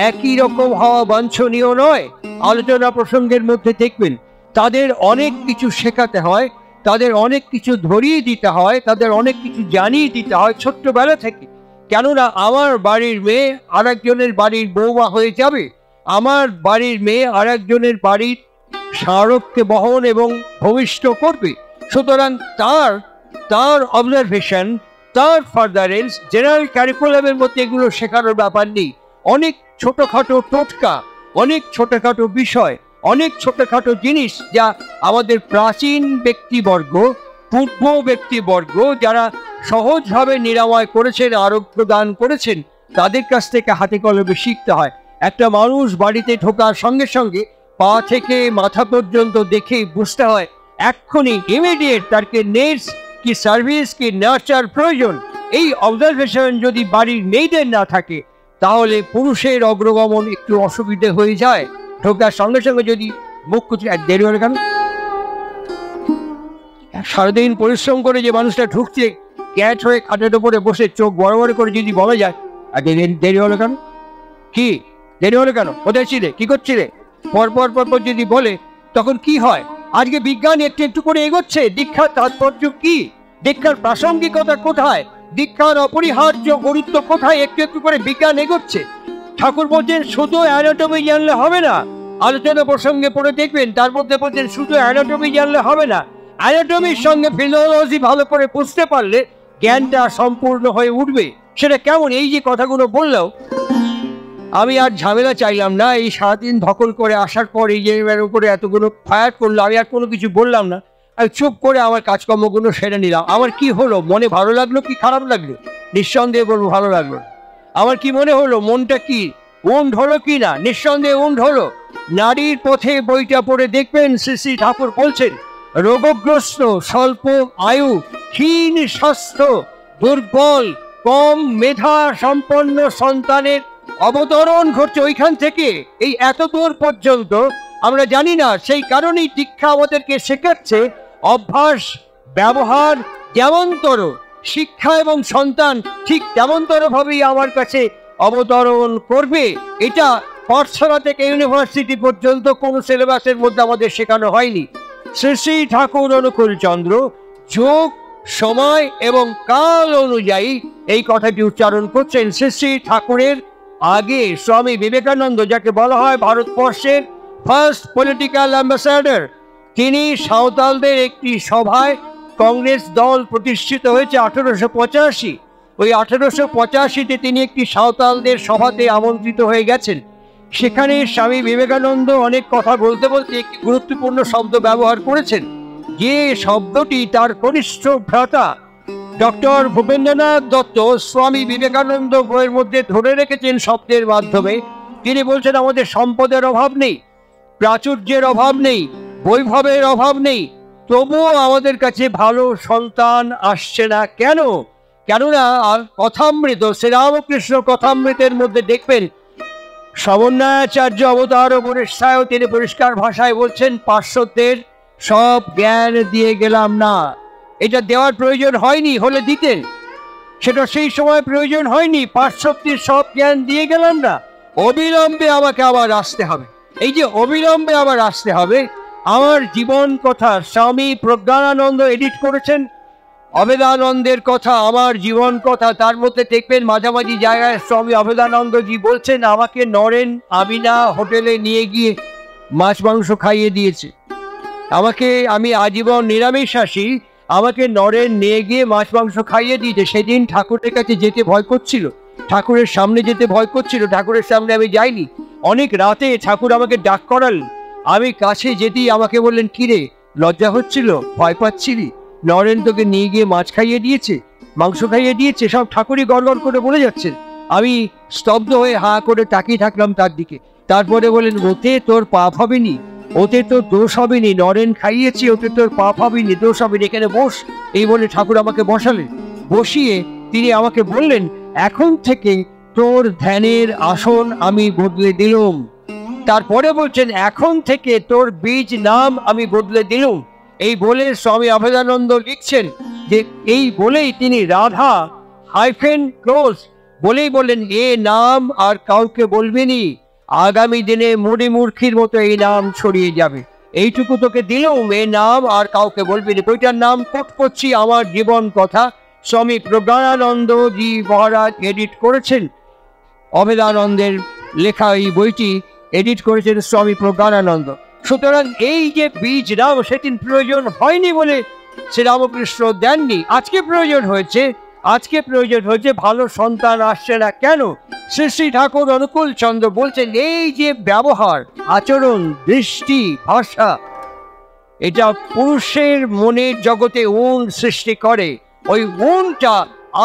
একই রকম হওয়া বাঞ্ছনীয় নয়। আলোচনা প্রসঙ্গের মধ্যে দেখবেন তাদের অনেক কিছু শেখাতে হয়, তাদের অনেক কিছু ধরিয়ে দিতে হয়, তাদের অনেক কিছু জানিয়ে দিতে হয় ছোট্টবেলা থেকে। কেননা আমার বাড়ির মেয়ে আর একজনের বাড়ির বৌমা হয়ে যাবে, আমার বাড়ির মেয়ে আর একজনের বাড়ির স্মারককে বহন এবং ভবিষ্য করবে। সুতরাং তার অবজারভেশন, তার ফার্দারেন্স, জেনারেল ক্যারিকুলামের মধ্যে এগুলো শেখানোর ব্যাপার নেই। অনেক ছোটখাটো টোটকা, অনেক ছোটখাটো বিষয়, অনেক ছোটখাটো জিনিস যা আমাদের প্রাচীন ব্যক্তিবর্গ, পূর্ব ব্যক্তিবর্গ যারা সহজভাবে নিরাময় করেছেন, আরোগ্য দান করেছেন, তাদের কাছ থেকে হাতে কলমে শিখতে হয়। একটা মানুষ বাড়িতে ঢোকার সঙ্গে সঙ্গে পা থেকে মাথা পর্যন্ত দেখে বুঝতে হয় এক্ষুনি ইমিডিয়েট তাকে নেটস কি সার্ভিস কি নার্চার প্রয়োজন। এই অবজারভেশন যদি বাড়ির মেয়েদের না থাকে তাহলে পুরুষের অগ্রগমন একটু অসুবিধে হয়ে যায়। ঢোকার সঙ্গে সঙ্গে যদি মুখ কুচি দেরি হলে কেন, সারাদিন পরিশ্রম করে যে মানুষটা ঢুকছে ক্যাট হয়ে খাটের ওপরে বসে চোখ বড় বড় করে যদি বলা যায় দেরি হলো কেন, কি দেরি হলো কেন, কোথায় ছিলে, কি করছিলে, পরপর যদি বলে তখন কি হয়? আজকে বিজ্ঞান একটু একটু করে এগোচ্ছে। দীক্ষার তাৎপর্য কি, দীক্ষার প্রাসঙ্গিকতা কোথায়, দীক্ষার অপরিহার্য গুরুত্ব কোথায়, একটু একটু করে বিজ্ঞান এগোচ্ছে। ঠাকুর বলছেন শুধু অ্যানাটমি জানলে হবে না। আলোচনা প্রসঙ্গে পড়ে দেখবেন তার মধ্যে বলছেন শুধু অ্যানাটমি জানলে হবে না, অ্যানাটমির সঙ্গে ফিজিওলজি ভালো করে বুঝতে পারলে জ্ঞানটা সম্পূর্ণ হয়ে উঠবে। সেটা কেমন? এই যে কথাগুলো বললেও আমি আর ঝামেলা চাইলাম না। এই সারাদিন ধকল করে আসার পর এই যে উপরে এতগুলো ফায়ার করলো, আমি আর কোনো কিছু বললাম না। আমি চুপ করে আমার কাজকর্মগুলো সেরে নিলাম। আমার কি হলো, মনে ভালো লাগলো কি খারাপ লাগলো? নিঃসন্দেহে বলবো ভালো লাগলো। আমার কি মনে হলো, মনটা কি উন্ড হলো কি না? নিঃসন্দেহে উন্ড হলো। নারীর পথে বইটা পড়ে দেখবেন শ্রী শ্রী ঠাকুর বলছেন রোগগ্রস্ত, স্বল্প আয়ু, ক্ষীণ স্বাস্থ্য, দুর্বল, কম মেধা সম্পন্ন সন্তানের অবতরণ ঘটছে ওইখান থেকে এই এত দূর পর্যন্ত। আমরা জানি না, সেই কারণেই দীক্ষা আমাদেরকে শেখাচ্ছে অভ্যাস ব্যবহার যেমনতর, শিক্ষা এবং সন্তান ঠিক তেমনতর ভাবেই আমার কাছে অবতরণ করবে। এটা পাঠশালা থেকে ইউনিভার্সিটি পর্যন্ত কোনো সিলেবাসের মধ্যে আমাদের শেখানো হয়নি। শ্রী শ্রী ঠাকুর অনুকূল চন্দ্র যোগ, সময় এবং কাল অনুযায়ী এই কথাটি উচ্চারণ করছেন। শ্রী শ্রী ঠাকুরের আগে স্বামী বিবেকানন্দ, যাকে বলা হয় ভারতবর্ষের ফার্স্ট পলিটিক্যাল অ্যাম্বাসাডার, তিনি সাঁওতালদের একটি সভায়, কংগ্রেস দল প্রতিষ্ঠিত হয়েছে 1885। ওই 1885-তে তিনি একটি সাঁওতালদের সভাতে আমন্ত্রিত হয়ে গেছেন। সেখানে স্বামী বিবেকানন্দ অনেক কথা বলতে বলতে একটি গুরুত্বপূর্ণ শব্দ ব্যবহার করেছেন, যে শব্দটি তার কনিষ্ঠ ভ্রাতা ডক্টর ভূপেন্দ্রনাথ দত্ত স্বামী বিবেকানন্দ বইয়ের মধ্যে ধরে রেখেছেন শব্দের মাধ্যমে। তিনি বলছেন আমাদের সম্পদের অভাব নেই, প্রাচুর্যের অভাব নেই, বৈভবের অভাব নেই, তবুও আমাদের কাছে ভালো সন্তান আসছে না। কেন? কেননা কথামৃত, শ্রীরামকৃষ্ণ কথামৃতের মধ্যে দেখবেন সমন্বয়াচার্য অবতার উপনিষ্ঠায় তিনি পরিষ্কার ভাষায় বলছেন পার্শ্বদের সব জ্ঞান দিয়ে গেলাম না। এটা দেওয়ার প্রয়োজন হয়নি, হলে দিতেন, সেটা সেই সময় প্রয়োজন হয়নি। পার্শ্বদের সব জ্ঞান দিয়ে গেলাম না, অবিলম্বে আমাকে আবার আসতে হবে। এই যে অবিলম্বে আবার আসতে হবে, আমার জীবন কথা স্বামী প্রজ্ঞানানন্দ এডিট করেছেন অভেদানন্দের কথা, আমার জীবন কথা। তার মধ্যে দেখবেন মাঝামাঝি জায়গায় স্বামী অভেদানন্দজি বলছেন আমাকে নরেন আমিনা হোটেলে নিয়ে গিয়ে মাছ মাংস খাইয়ে দিয়েছে, আমি আজীবন নিরামিষাশী, আমাকে নরেন নিয়ে গিয়ে মাছ মাংস খাইয়ে দিয়েছে। সেদিন ঠাকুরের কাছে যেতে ভয় করছিল, ঠাকুরের সামনে যেতে ভয় করছিল, ঠাকুরের সামনে আমি যাইনি। অনেক রাতে ঠাকুর আমাকে ডাক করালেন, আমি কাছে যেতেই আমাকে বললেন কিরে লজ্জা হচ্ছিল, ভয় পাচ্ছিলি, নরেন তোকে নিয়ে গিয়ে মাছ খাইয়ে দিয়েছে, মাংস খাইয়ে দিয়েছে, সব ঠাকুরই গড়গড় করে বলে যাচ্ছেন। আমি স্তব্ধ হয়ে হাঁ করে তাকিয়ে থাকলাম তার দিকে। তারপরে বলেন ওতে তোর পাপ হবেনি, ওতে তোর দোষ হবেনি, নরেন খাইয়েছে, ওতে তোর পাপ হবেনি, দোষ হবেনি, এখানে বস। এই বলে ঠাকুর আমাকে বসালেন। বসিয়ে তিনি আমাকে বললেন এখন থেকে তোর ধ্যানের আসন আমি বদলে দিলুম। তারপরে বলছেন এখন থেকে তোর বীজ নাম আমি বদলে দিলুম। এই বলে স্বামী অভেদানন্দ লিখছেন যে এই বলেই তিনি রাধা হাইফেন ক্লোজ বলেই বললেন, এ নাম আর কাউকে বলবেনি, আগামী দিনে মুড়ি মূর্খির মতো এই নাম ছড়িয়ে যাবে, এইটুকু তোকে দিলুম, এ নাম আর কাউকে বলবেনি। বইটার নাম কোট করছি, আমার জীবন কথা, স্বামী প্রজ্ঞানন্দ জি মহারাজ এডিট করেছেন। অভেদানন্দের লেখা এই বইটি এডিট করেছেন স্বামী প্রজ্ঞানন্দ। সুতরাং এই যে বীজ নাম, সেদিন প্রয়োজন হয়নি বলে শ্রীরামকৃষ্ণ দেননি, আজকে প্রয়োজন হয়েছে। আজকে প্রয়োজন হয়েছে, ভালো সন্তান আসছে না কেন? শ্রী শ্রী ঠাকুর অনুকূল চন্দ্র বলছেন, এই যে ব্যবহার, আচরণ, দৃষ্টি, ভাষা, এটা পুরুষের মনের জগতে উন সৃষ্টি করে। ওই উনটা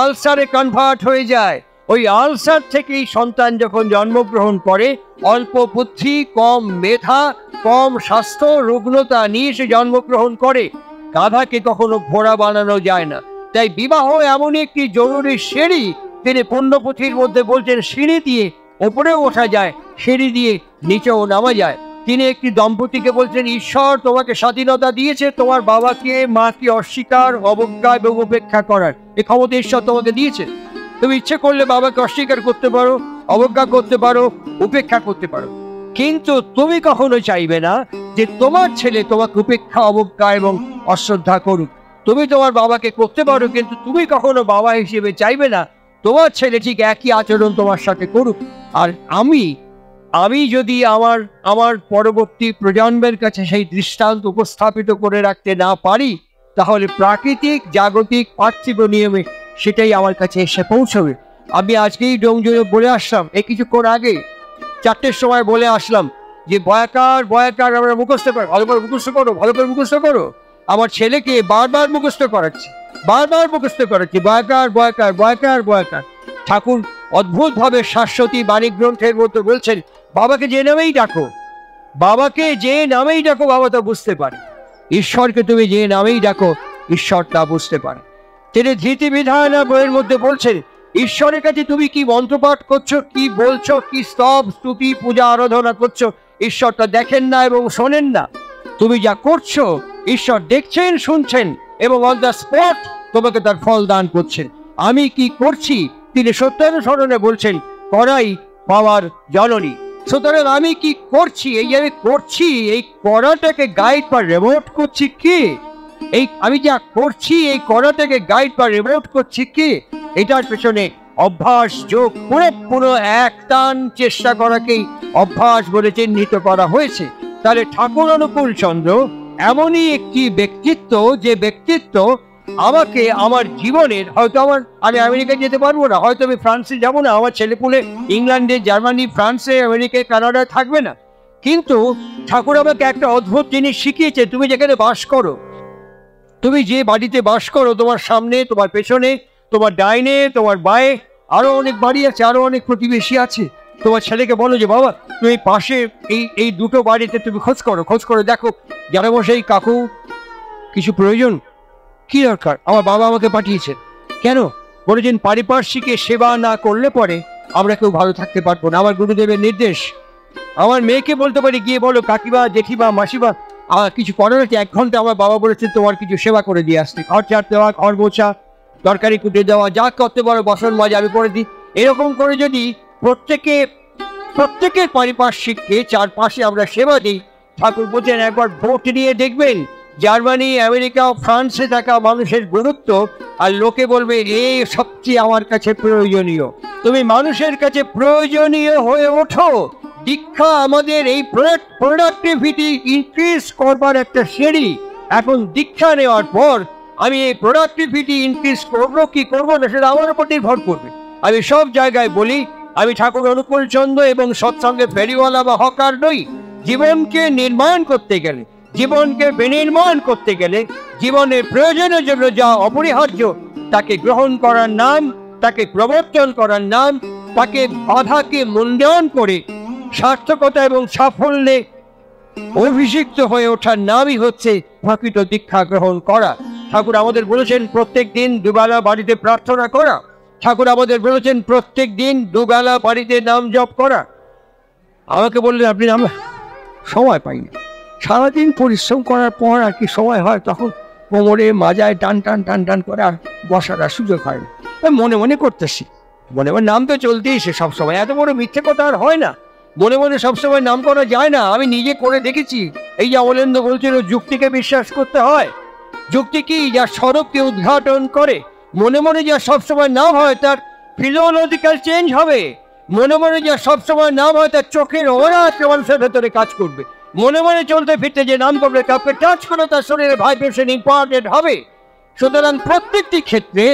আলসারে কনভার্ট হয়ে যায়। ওই আলসার থেকেই সন্তান যখন জন্মগ্রহণ করে, অল্প বুদ্ধি, কম মেধা, কম স্বাস্থ্য, রুগ্নতা নিয়ে সে জন্মগ্রহণ করে। গাধাকে কখনো ঘোড়া বানানো যায় না। তাই বিবাহ এমনই একটি জরুরি সিঁড়ি, তিনি পুণ্যপুঁথির মধ্যে বলছেন, সিঁড়ি দিয়ে ওপরেও ওঠা যায়, সিঁড়ি দিয়ে নিচেও নামা যায়। তিনি একটি দম্পতিকে বলছেন, ঈশ্বর তোমাকে স্বাধীনতা দিয়েছে তোমার বাবাকে মাকে অস্বীকার, অবজ্ঞা এবং উপেক্ষা করার, এই ক্ষমতা ঈশ্বর তোমাকে দিয়েছে। তুমি ইচ্ছে করলে বাবাকে অস্বীকার করতে পারো, অবজ্ঞা করতে পারো, উপেক্ষা করতে পারো, কিন্তু তুমি কখনো চাইবে না যে তোমার ছেলে তোমাকে উপেক্ষা, অবজ্ঞা এবং অশ্রদ্ধা করুক। তুমি তোমার বাবাকে করতে পারো, কিন্তু তুমি কখনো বাবা হিসেবে চাইবে না তোমার ছেলে ঠিক একই আচরণ তোমার সাথে করুক। আর আমি যদি আমার পরবর্তী প্রজন্মের কাছে সেই দৃষ্টান্ত উপস্থাপিত করে রাখতে না পারি, তাহলে প্রাকৃতিক, জাগতিক, পার্থিব নিয়মে সেটাই আমার কাছে এসে পৌঁছবে। আমি আজকেই ডোমজুড়ে বলে আসলাম, এই কিছুক্ষণ আগে 4টের সময় বলে আসলাম যে বয়াকার বয়াকার আমরা মুখস্থ করো, ভালো করে মুখস্থ করো, ভালো করে মুখস্থ করো। আমার ছেলেকে বারবার মুখস্থ করাচ্ছি, বয়াকার বয়াকার বয়াকার বয়াকার। ঠাকুর অদ্ভুতভাবে শাশ্বতী বাণী গ্রন্থের মধ্যে বলছেন, বাবাকে যে নামেই ডাকো, বাবাকে যে নামেই ডাকো, বাবা তা বুঝতে পারে। ঈশ্বরকে তুমি যে নামেই ডাকো, ঈশ্বর তা বুঝতে পারে। তিনি ধৃতি বিধায়না বইয়ের মধ্যে বলছেন, ঈশ্বরের কাছে তুমি কি মন্ত্রপাঠ করছো, কি বলছো, কি স্তব স্তুতি পূজা আরাধনা করছো, ঈশ্বর তা দেখেন না এবং শোনেন না। তুমি যা করছো ঈশ্বর দেখছেন, শুনছেন এবং অন দ্য স্পট তোমাকে তার ফল দান করছেন। আমি কি করছি তিনি সত্যানুসরণে বলছেন, করাই পাওয়ার জননী। সুতরাং আমি কি করছি, এই আমি করছি, এই করাটাকে গাইড বা রিমোট করছি কি? এই আমি যা করছি, এই করাটাকে গাইড বা রিমোট করছি কি? এটার পেছনে অভ্যাস যোগ করে পুরো এক টান চেষ্টা করাকেই অভ্যাস বলে চিহ্নিত করা হয়েছে। তাহলে ঠাকুর অনুকূল চন্দ্র এমনই একটি ব্যক্তিত্ব, যে ব্যক্তিত্ব আমাকে আমার জীবনের, হয়তো আমি আমেরিকায় যেতে পারবো না, হয়তো আমি ফ্রান্সে যাবো না, আমার ছেলেপুলে ইংল্যান্ডে, জার্মানি, ফ্রান্সে, আমেরিকায়, কানাডায় থাকবে না, কিন্তু ঠাকুর আমাকে একটা অদ্ভুত জিনিস শিখিয়েছে। তুমি যেখানে বাস করো, তুমি যে বাড়িতে বাস করো, তোমার সামনে, তোমার পেছনে, তোমার ডাইনে, তোমার বাঁয়ে আরো অনেক বাড়ি আছে, আরো অনেক প্রতিবেশী আছে। তোমার ছেলেকে বলো যে বাবা তুমি পাশে এই দুটো বাড়িতে তুমি খোঁজ করে দেখো, যারা বসে এই কাকু কিছু প্রয়োজন, কি দরকার, আমার বাবা আমাকে পাঠিয়েছে। কেন? বলেছেন পারিপার্শ্বিকে সেবা না করলে পরে আমরা কেউ ভালো থাকতে পারবো না। আমার গুরুদেবের নির্দেশ। আমার মেয়েকে বলতে পারি, গিয়ে বলো কাকিমা, জেঠিমা, মাসিমা কিছু করার আছে, 1 ঘন্টা আমার বাবা বলেছে তোমার কিছু সেবা করে দিয়ে আসতে, ঘর ঝাড় দেওয়া, ঘর মোছা, তরকারি কুটে দেওয়া, যা করতে পারো, বাসন মাজা আমি করে দিই। এরকম করে যদি প্রত্যেকের পারিপার্শ্বিককে চারপাশে আমরা সেবা দিই, ঠাকুর বলছেন একবার ভোট নিয়ে দেখবেন জার্মানি, আমেরিকা, ফ্রান্সে থাকা মানুষের গুরুত্ব, আর লোকে বলবে এই সবচেয়ে আমার কাছে প্রয়োজনীয়। তুমি মানুষের কাছে প্রয়োজনীয় হয়ে ওঠো। দীক্ষা আমাদের এই প্রোডাক্টিভিটি ইনক্রিজ করবার একটা সিঁড়ি। এখন দীক্ষা নেওয়ার পর আমি এই প্রোডাক্টিভিটি ইনক্রিজ করবো কি করবো না, সেটা আমার উপর নির্ভর করবে। আমি সব জায়গায় বলি, আমি ঠাকুর অনুকূল চন্দ্র এবং সৎসঙ্গে ফেরিওয়ালা বা হকার নই। জীবনকে নির্মাণ করতে গেলে, জীবনকে বিনির্মাণ করতে গেলে, জীবনের প্রয়োজনের জন্য যা অপরিহার্য তাকে গ্রহণ করার নাম, তাকে প্রবর্তন করার নাম, তাকে বাধাকে মূল্যায়ন করে সার্থকতা এবং সাফল্যে অভিষিক্ত হয়ে ওঠার নামই হচ্ছে প্রকৃত দীক্ষা গ্রহণ করা। ঠাকুর আমাদের বলেছেন প্রত্যেক দিন দুবেলা বাড়িতে প্রার্থনা করা। ঠাকুর আমাদের বলেছেন প্রত্যেক দিন দুবেলা বাড়িতে নাম জপ করা। আমাকে বললেন আপনি সময় পাইনি, সারাদিন পরিশ্রম করার পর আর কি সময় হয়, তখন কোমরে মাজায় টান টান টান টান করে আর বসার আর সুযোগ হয় না। মনে মনে করতেছি, মনে মনে নাম তো চলতেই সে সবসময়, এত বড় মিথ্যে কথা আর হয় না, মনে মনে সবসময় নাম করা যায় না। আমি নিজে করে দেখেছি। এই যে অমলেন্দু বলছিল যুক্তিকে বিশ্বাস করতে হয়, যুক্তি কি? যা স্বরূপকে উদ্ঘাটন করে। মনে মনে যা সবসময় নাম হয় তার ফিজিওলজিক্যাল চেঞ্জ হবে। মনে মনে যা সবসময় নাম হয় তার চোখের ওরা মানুষের ভেতরে কাজ করবে। মনে মনে চলতে ফিরতে যে নাম করবে কাউকে টাচ করে তার শরীরে ভাইব্রেশন ইম্পর্টেন্ট হবে। সুতরাং প্রত্যেকটি ক্ষেত্রে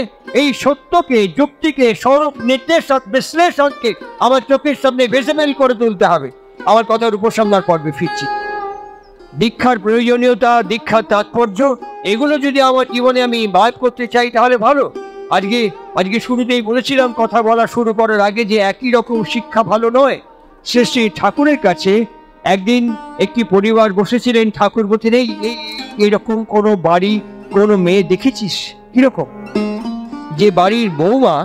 এই সত্যকে, যুক্তিকে, স্বরূপ, নির্দেশক, বিশ্লেষণকে আমার চোখের সামনে ভিজিবল করে তুলতে হবে। আমার কথার উপসংহার পর্বে ফিরছি। দীক্ষার প্রয়োজনীয়তা, দীক্ষার তাৎপর্য, এগুলো যদি আমার জীবনে আমি বাদ করতে চাই তাহলে ভালো। আজকে শুরুতেই বলেছিলাম কথা বলা শুরু করার আগে যে একই রকম শিক্ষা ভালো নয়। শ্রী ঠাকুরের কাছে একদিন একটি পরিবার বসেছিলেন। ঠাকুর বলছেন, এইরকম কোনো বাড়ি, কোনো মেয়ে দেখেছিস? কিরকম? যে বাড়ির বৌমা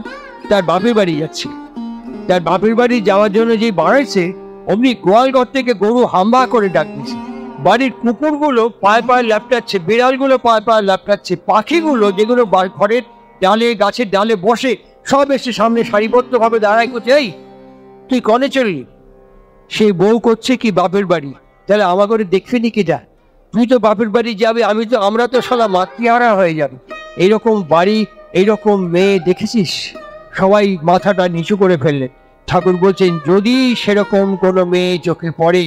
তার বাপের বাড়ি যাচ্ছে, তার বাপের বাড়ি যাওয়ার জন্য যে বাড়াইছে অমনি গোয়ালঘর থেকে গরু হাম্বা করে ডাকতেছে। বাড়ির কুকুরগুলো পায়ে পায়ে ল্যাপটাচ্ছে, বিড়ালগুলো পায়ে পায়ে ল্যাপটাচ্ছে, পাখিগুলো যেগুলো ঘরের ডালে, গাছের ডালে বসে, সব এসে সামনে সারিবদ্ধভাবে দাঁড়াই করছে, এই তুই কনে চললি? সেই বউ করছে কি বাপের বাড়ি। তাহলে আমার ঘরে দেখবি নি কিটা? তুই তো বাপের বাড়ি যাবে, আমরা তো শালা মাতৃহারা হয়ে যাবে। এইরকম বাড়ি, এইরকম মেয়ে দেখেছিস? সবাই মাথাটা নিচু করে ফেললেন। ঠাকুর বলছেন, যদি সেরকম কোনো মেয়ে চোখে পড়ে,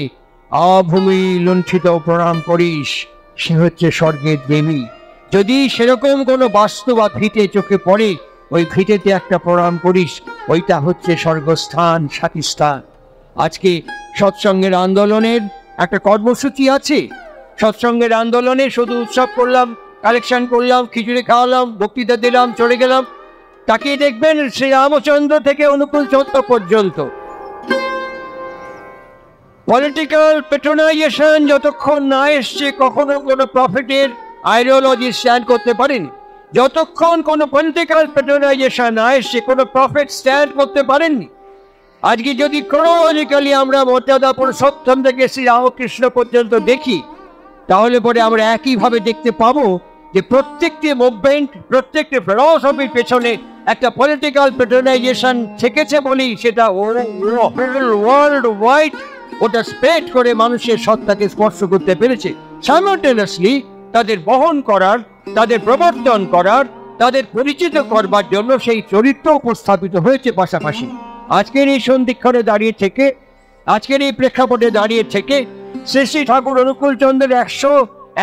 আভূমি লুণ্ঠিত প্রণাম করিস, সে হচ্ছে স্বর্গের দেবী। যদি সেরকম কোনো বাস্তু বা ভিটে চোখে পড়ে, ওই ভিটেতে একটা প্রণাম করিস, ওইটা হচ্ছে স্বর্গস্থান, সাকিস্তান। আজকে সৎসঙ্গের আন্দোলনের একটা কর্মসূচি আছে। সৎসঙ্গের আন্দোলনে শুধু উৎসব করলাম, কালেকশন করলাম, খিচুড়ি খাওয়ালাম, বক্তৃতা দিলাম, চলে গেলাম। তাকিয়ে দেখবেন শ্রী রামচন্দ্র থেকে অনুকূল চন্দ্র পর্যন্ত পলিটিক্যাল পেট্রোনাইজেশন যতক্ষণ না এসছে, কখনো কোনো প্রফিটের আইডিওলজি স্ট্যান্ড করতে পারেনি। যতক্ষণ কোনো পলিটিক্যাল পেট্রোনাইজেশন না এসছে, কোনো প্রফিট স্ট্যান্ড করতে পারেননি। আজকে যদি ক্রোনোলজিক্যালি আমরা মর্যাদা পুরুষোত্তম থেকে শ্রী রামকৃষ্ণ পর্যন্ত দেখি, তাহলে পরে আমরা একইভাবে দেখতে পাবো যে প্রত্যেকটি মুভমেন্ট, প্রত্যেকটি ফিলসফির পেছনে একটা পলিটিক্যাল পেট্রোনাইজেশন থেকেছে বলেই সেটা ওয়ার্ল্ড ওয়াইড ওটা স্প্রেড করে মানুষের সত্তাকে স্পর্শ করতে পেরেছে। সাইমultaneously তাদের বহন করার, তাদের প্রবর্তন করার, তাদের পরিচিত করবার জন্য সেই চরিত্র উপস্থাপিত হয়েছে পাশাপাশি। আজকের এই সন্ধিক্ষণে দাঁড়িয়ে থেকে, আজকের এই প্রেক্ষাপটে দাঁড়িয়ে থেকে শ্রী শ্রী ঠাকুর অনুকূল চন্দ্রের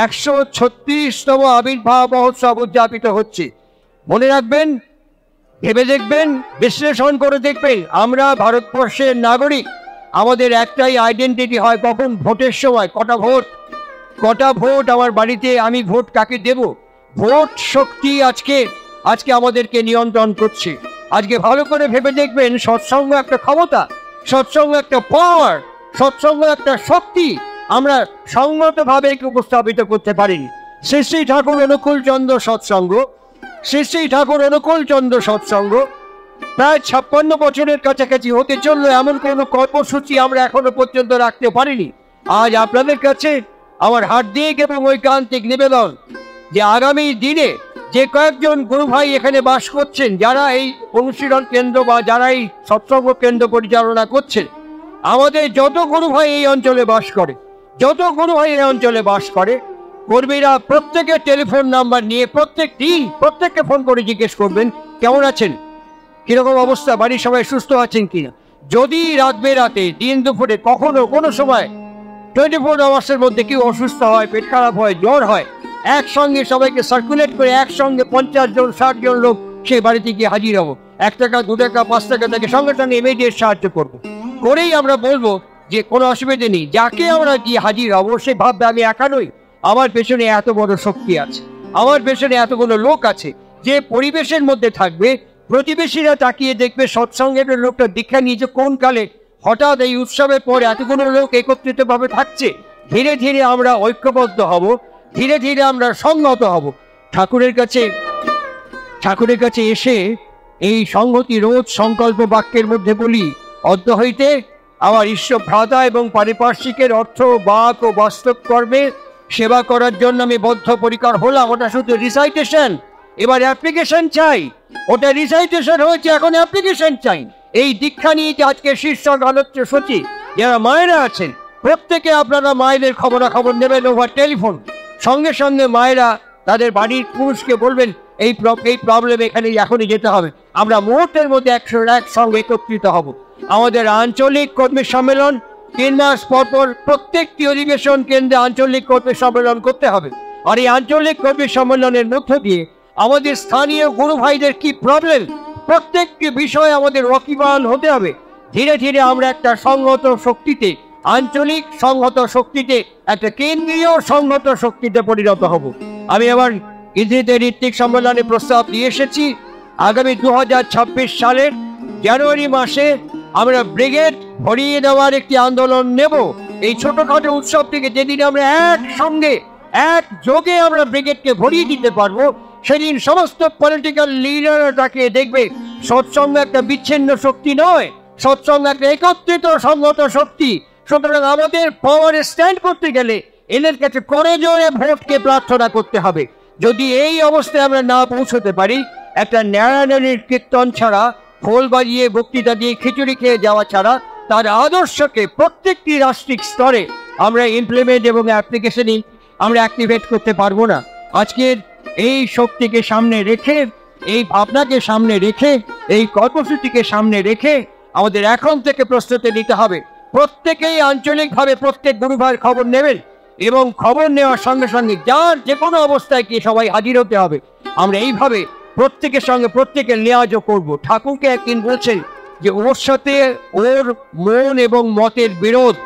136তম আবির্ভাব মহোৎসব উদযাপিত হচ্ছে। মনে রাখবেন, ভেবে দেখবেন, বিশ্লেষণ করে দেখবেন, আমরা ভারতবর্ষের নাগরিক। আমাদের একটাই আইডেন্টিটি হয় কখন? ভোটের সময়। কটা ভোট আমার বাড়িতে, আমি ভোট কাকে দেব? ভোট শক্তি আজকে আমাদেরকে নিয়ন্ত্রণ করছে। আজকে ভালো করে ভেবে দেখবেন, সৎসঙ্গ একটা ক্ষমতা, সৎসঙ্গ একটা পাওয়ার, সৎসঙ্গ একটা শক্তি। আমরা সংগতভাবে উপস্থাপিত করতে পারিনি। শ্রী শ্রী ঠাকুর অনুকূল চন্দ্র সৎসঙ্গ, শ্রী শ্রী ঠাকুর অনুকূল চন্দ্র সৎসঙ্গ প্রায় 56 বছরের কাছাকাছি হতে চললো। এমন কোনো কর্মসূচি আমরা এখনো পর্যন্ত রাখতে পারিনি। আজ আপনাদের কাছে আমার হার্দিক এবং ঐকান্তিক নিবেদন যে আগামী দিনে যে কয়েকজন গুরু ভাই এখানে বাস করছেন, যারা এই অনুশীলন কেন্দ্র বা যারা এই সৎসঙ্গ কেন্দ্র পরিচালনা করছেন, আমাদের যত গুরু ভাই এই অঞ্চলে বাস করে, কর্মীরা প্রত্যেকের টেলিফোন নাম্বার নিয়ে প্রত্যেককে ফোন করে জিজ্ঞেস করবেন, কেমন আছেন, কিরকম অবস্থা, বাড়ির সবাই সুস্থ আছেন কিনা। যদি রাতে, দিন দুপুরে, কখনো কোনো সময় 24 আওয়ার্সের মধ্যে কেউ অসুস্থ হয়, পেট খারাপ হয়, জ্বর হয়, একসঙ্গে সবাইকে সার্কুলেট করে একসঙ্গে 50 জন 60 জন লোক সেই বাড়িতে গিয়ে হাজির হবো। 1 টাকা 2 টাকা 5 টাকা তাকে সঙ্গে সঙ্গে ইমিডিয়েট সাহায্য করবো। করেই আমরা বলবো যে কোনো অসুবিধে নেই। যাকে আমরা গিয়ে হাজির হবো সে ভাববে আমি একা নই, আমার পেছনে এত বড় শক্তি আছে, আমার পেছনে এতগুলো লোক আছে। যে পরিবেশের মধ্যে থাকবে, প্রতিবেশীরা তাকিয়ে দেখবে সৎসঙ্গের লোকটা দীক্ষা নিয়েছে কোন কালে, হঠাৎ এই উৎসবের পর এতগুলো লোক একত্রিতভাবে থাকছে। ধীরে ধীরে আমরা ঐক্যবদ্ধ হব, ধীরে ধীরে আমরা সংগত হব। ঠাকুরের কাছে এসে এই সংহতি রোধ সংকল্প বাক্যের মধ্যে বলি, অদ্য হইতে আমার ঈশ্বর ভ্রাতা এবং পারিপার্শ্বিকের অর্থ, বাক ও বাস্তব কর্মে সেবা করার জন্য আমি বদ্ধপরিকর হলাম। ওটা শুধু রিসাইটেশন, এবার অ্যাপ্লিকেশন চাই। ওটা রিসাইটেশন হয়েছে, এখন অ্যাপ্লিকেশন চাই। এই দীক্ষা নিয়ে আজকে শীর্ষক আলোচ্য সূচি। যারা মায়েরা আছেন প্রত্যেকে আপনারা মায়েদের খবরাখবর নেবেন ওভার টেলিফোন। সঙ্গে সঙ্গে মায়েরা তাদের বাড়ির পুরুষকে বলবেন এই প্রবলেম এখানে এখনই যেতে হবে। আমরা মুহূর্তের মধ্যে একসঙ্গে একত্রিত হব। আমাদের আঞ্চলিক কর্মী সম্মেলন 3 মাস পর প্রত্যেকটি অধিবেশন কেন্দ্রে আঞ্চলিক কর্মী সম্মেলন করতে হবে। আর এই আঞ্চলিক কর্মী সম্মেলনের মধ্য দিয়ে আমাদের স্থানীয় গুরু ভাইদের কি প্রবলেম প্রত্যেকটি বিষয়ে আমাদের ওয়াকিবহাল হতে হবে। ধীরে ধীরে আমরা একটা সংহত শক্তিতে, আঞ্চলিক সংহত শক্তিতে, একটা কেন্দ্রীয় সংহত শক্তিতে পরিণত হব। আমি আবার ইদ্রিতে ঋত্বিক সম্মেলনে প্রস্তাব দিয়ে এসেছি। আগামী 2026 সালের জানুয়ারি মাসে আমরা ব্রিগেড ভরিয়ে দেওয়ার একটি আন্দোলন নেব। এই ছোটখাটো উৎসব থেকে যেদিন আমরা একসঙ্গে একযোগে আমরা ব্রিগেডকে ভরিয়ে দিতে পারবো, সেদিন সমস্ত পলিটিক্যাল লিডাররা তাকে দেখবে সৎসঙ্গ একটা বিচ্ছিন্ন শক্তি নয়, সৎসঙ্গ একটা একত্রিত সংহত শক্তি। সুতরাং আমাদের পাওয়ারে স্ট্যান্ড করতে গেলে এদের কাছে করে জোরে ভোটকে প্রার্থনা করতে হবে। যদি এই অবস্থায় আমরা না পৌঁছতে পারি, একটা ন্যাড়ানির কীর্তন ছাড়া, খোল বাজিয়ে বক্তৃতা দিয়ে খিচুড়ি খেয়ে যাওয়া ছাড়া তার আদর্শকে প্রত্যেকটি রাষ্ট্রিক স্তরে আমরা ইমপ্লিমেন্ট এবং অ্যাপ্লিকেশনে আমরা অ্যাক্টিভেট করতে পারবো না। আজকের এই শক্তিকে সামনে রেখে, এই ভাবনাকে সামনে রেখে, এই কর্মসূচিকে সামনে রেখে আমাদের এখন থেকে প্রস্তুতি নিতে হবে। প্রত্যেকেই আঞ্চলিকভাবে প্রত্যেক গুরুভাইয়ের খবর নেবেন এবং খবর নেওয়ার সঙ্গে সঙ্গে যার যে কোনো অবস্থায় কি সবাই হাজির হতে হবে। আমরা এইভাবে প্রত্যেকের সঙ্গে প্রত্যেকের লেয়াজও করব। ঠাকুরকে একদিন বলছেন যে ওর সাথে ওর মন এবং মতের বিরোধ।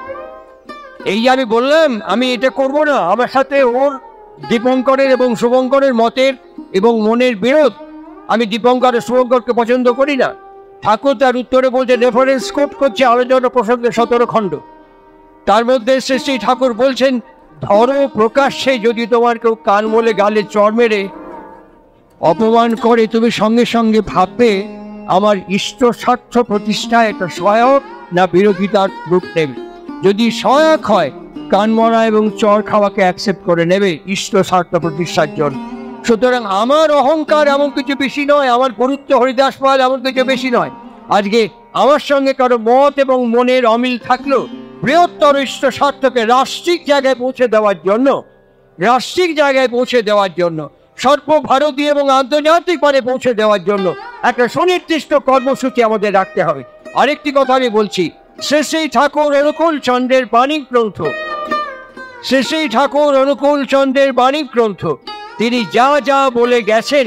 এই যে আমি বললাম আমি এটা করব না, আমার সাথে ওর দীপঙ্করের এবং শুভঙ্করের মতের এবং মনের বিরোধ। আমি দীপঙ্কর ও শুভঙ্করকে পছন্দ করি না। ঠাকুর তার উত্তরে বলছে, রেফারেন্স কোট করছে আলোচনা প্রসঙ্গে 17 খণ্ড। তার মধ্যে শ্রী ঠাকুর বলছেন, ধরো প্রকাশ্যে যদি তোমার কেউ কান মলে গালে চড় মেরে অপমান করে, তুমি সঙ্গে সঙ্গে ভাববে আমার ইষ্ট স্বার্থ প্রতিষ্ঠায় এটা সহায়ক না বিরোধিতার রূপ নেবে। যদি সহায়ক হয়, কান মরা এবং চর খাওয়াকে অ্যাকসেপ্ট করে নেবে ইষ্ট স্বার্থ প্রতিষ্ঠার জন্য। সুতরাং আমার অহংকার এমন কিছু বেশি নয়, আমার গুরুত্ব হরিদাস পাল এমন কিছু বেশি নয়। আজকে আমার সঙ্গে কারো মত এবং মনের অমিল থাকলেও বৃহত্তর ইষ্ট স্বার্থকে রাষ্ট্রিক জায়গায় পৌঁছে দেওয়ার জন্য সর্বভারতীয় এবং আন্তর্জাতিক পারে পৌঁছে দেওয়ার জন্য একটা সুনির্দিষ্ট কর্মসূচি আমাদের রাখতে হবে। আরেকটি কথা আমি বলছি, শ্রী ঠাকুর অনুকূল চন্দ্রের বাণী গ্রন্থ, শ্রী ঠাকুর অনুকূল চন্দ্রের বাণী গ্রন্থ তিনি যা যা বলে গেছেন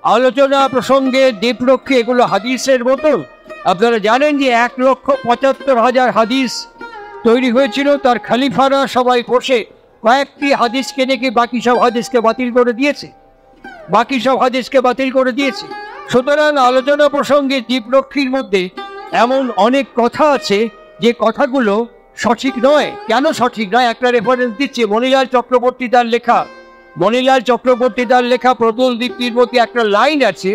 আলোচনা প্রসঙ্গে দীপরক্ষী, এগুলো হাদিসের মতন। আপনারা জানেন যে 1,75,000 হাদিস তৈরি হয়েছিল। তার খলিফারা সবাই বসে কয়েকটি হাদিসকে নাকি বাকি সব হাদিসকে বাতিল করে দিয়েছে। সুতরাং আলোচনা প্রসঙ্গে দীপরক্ষীর মধ্যে এমন অনেক কথা আছে যে কথাগুলো সঠিক নয়। কেন সঠিক নয়? একটা রেফারেন্স দিচ্ছি, মণিলাল চক্রবর্তী তার লেখা প্রতুল দীপ্তির মধ্যে একটা লাইন আছে,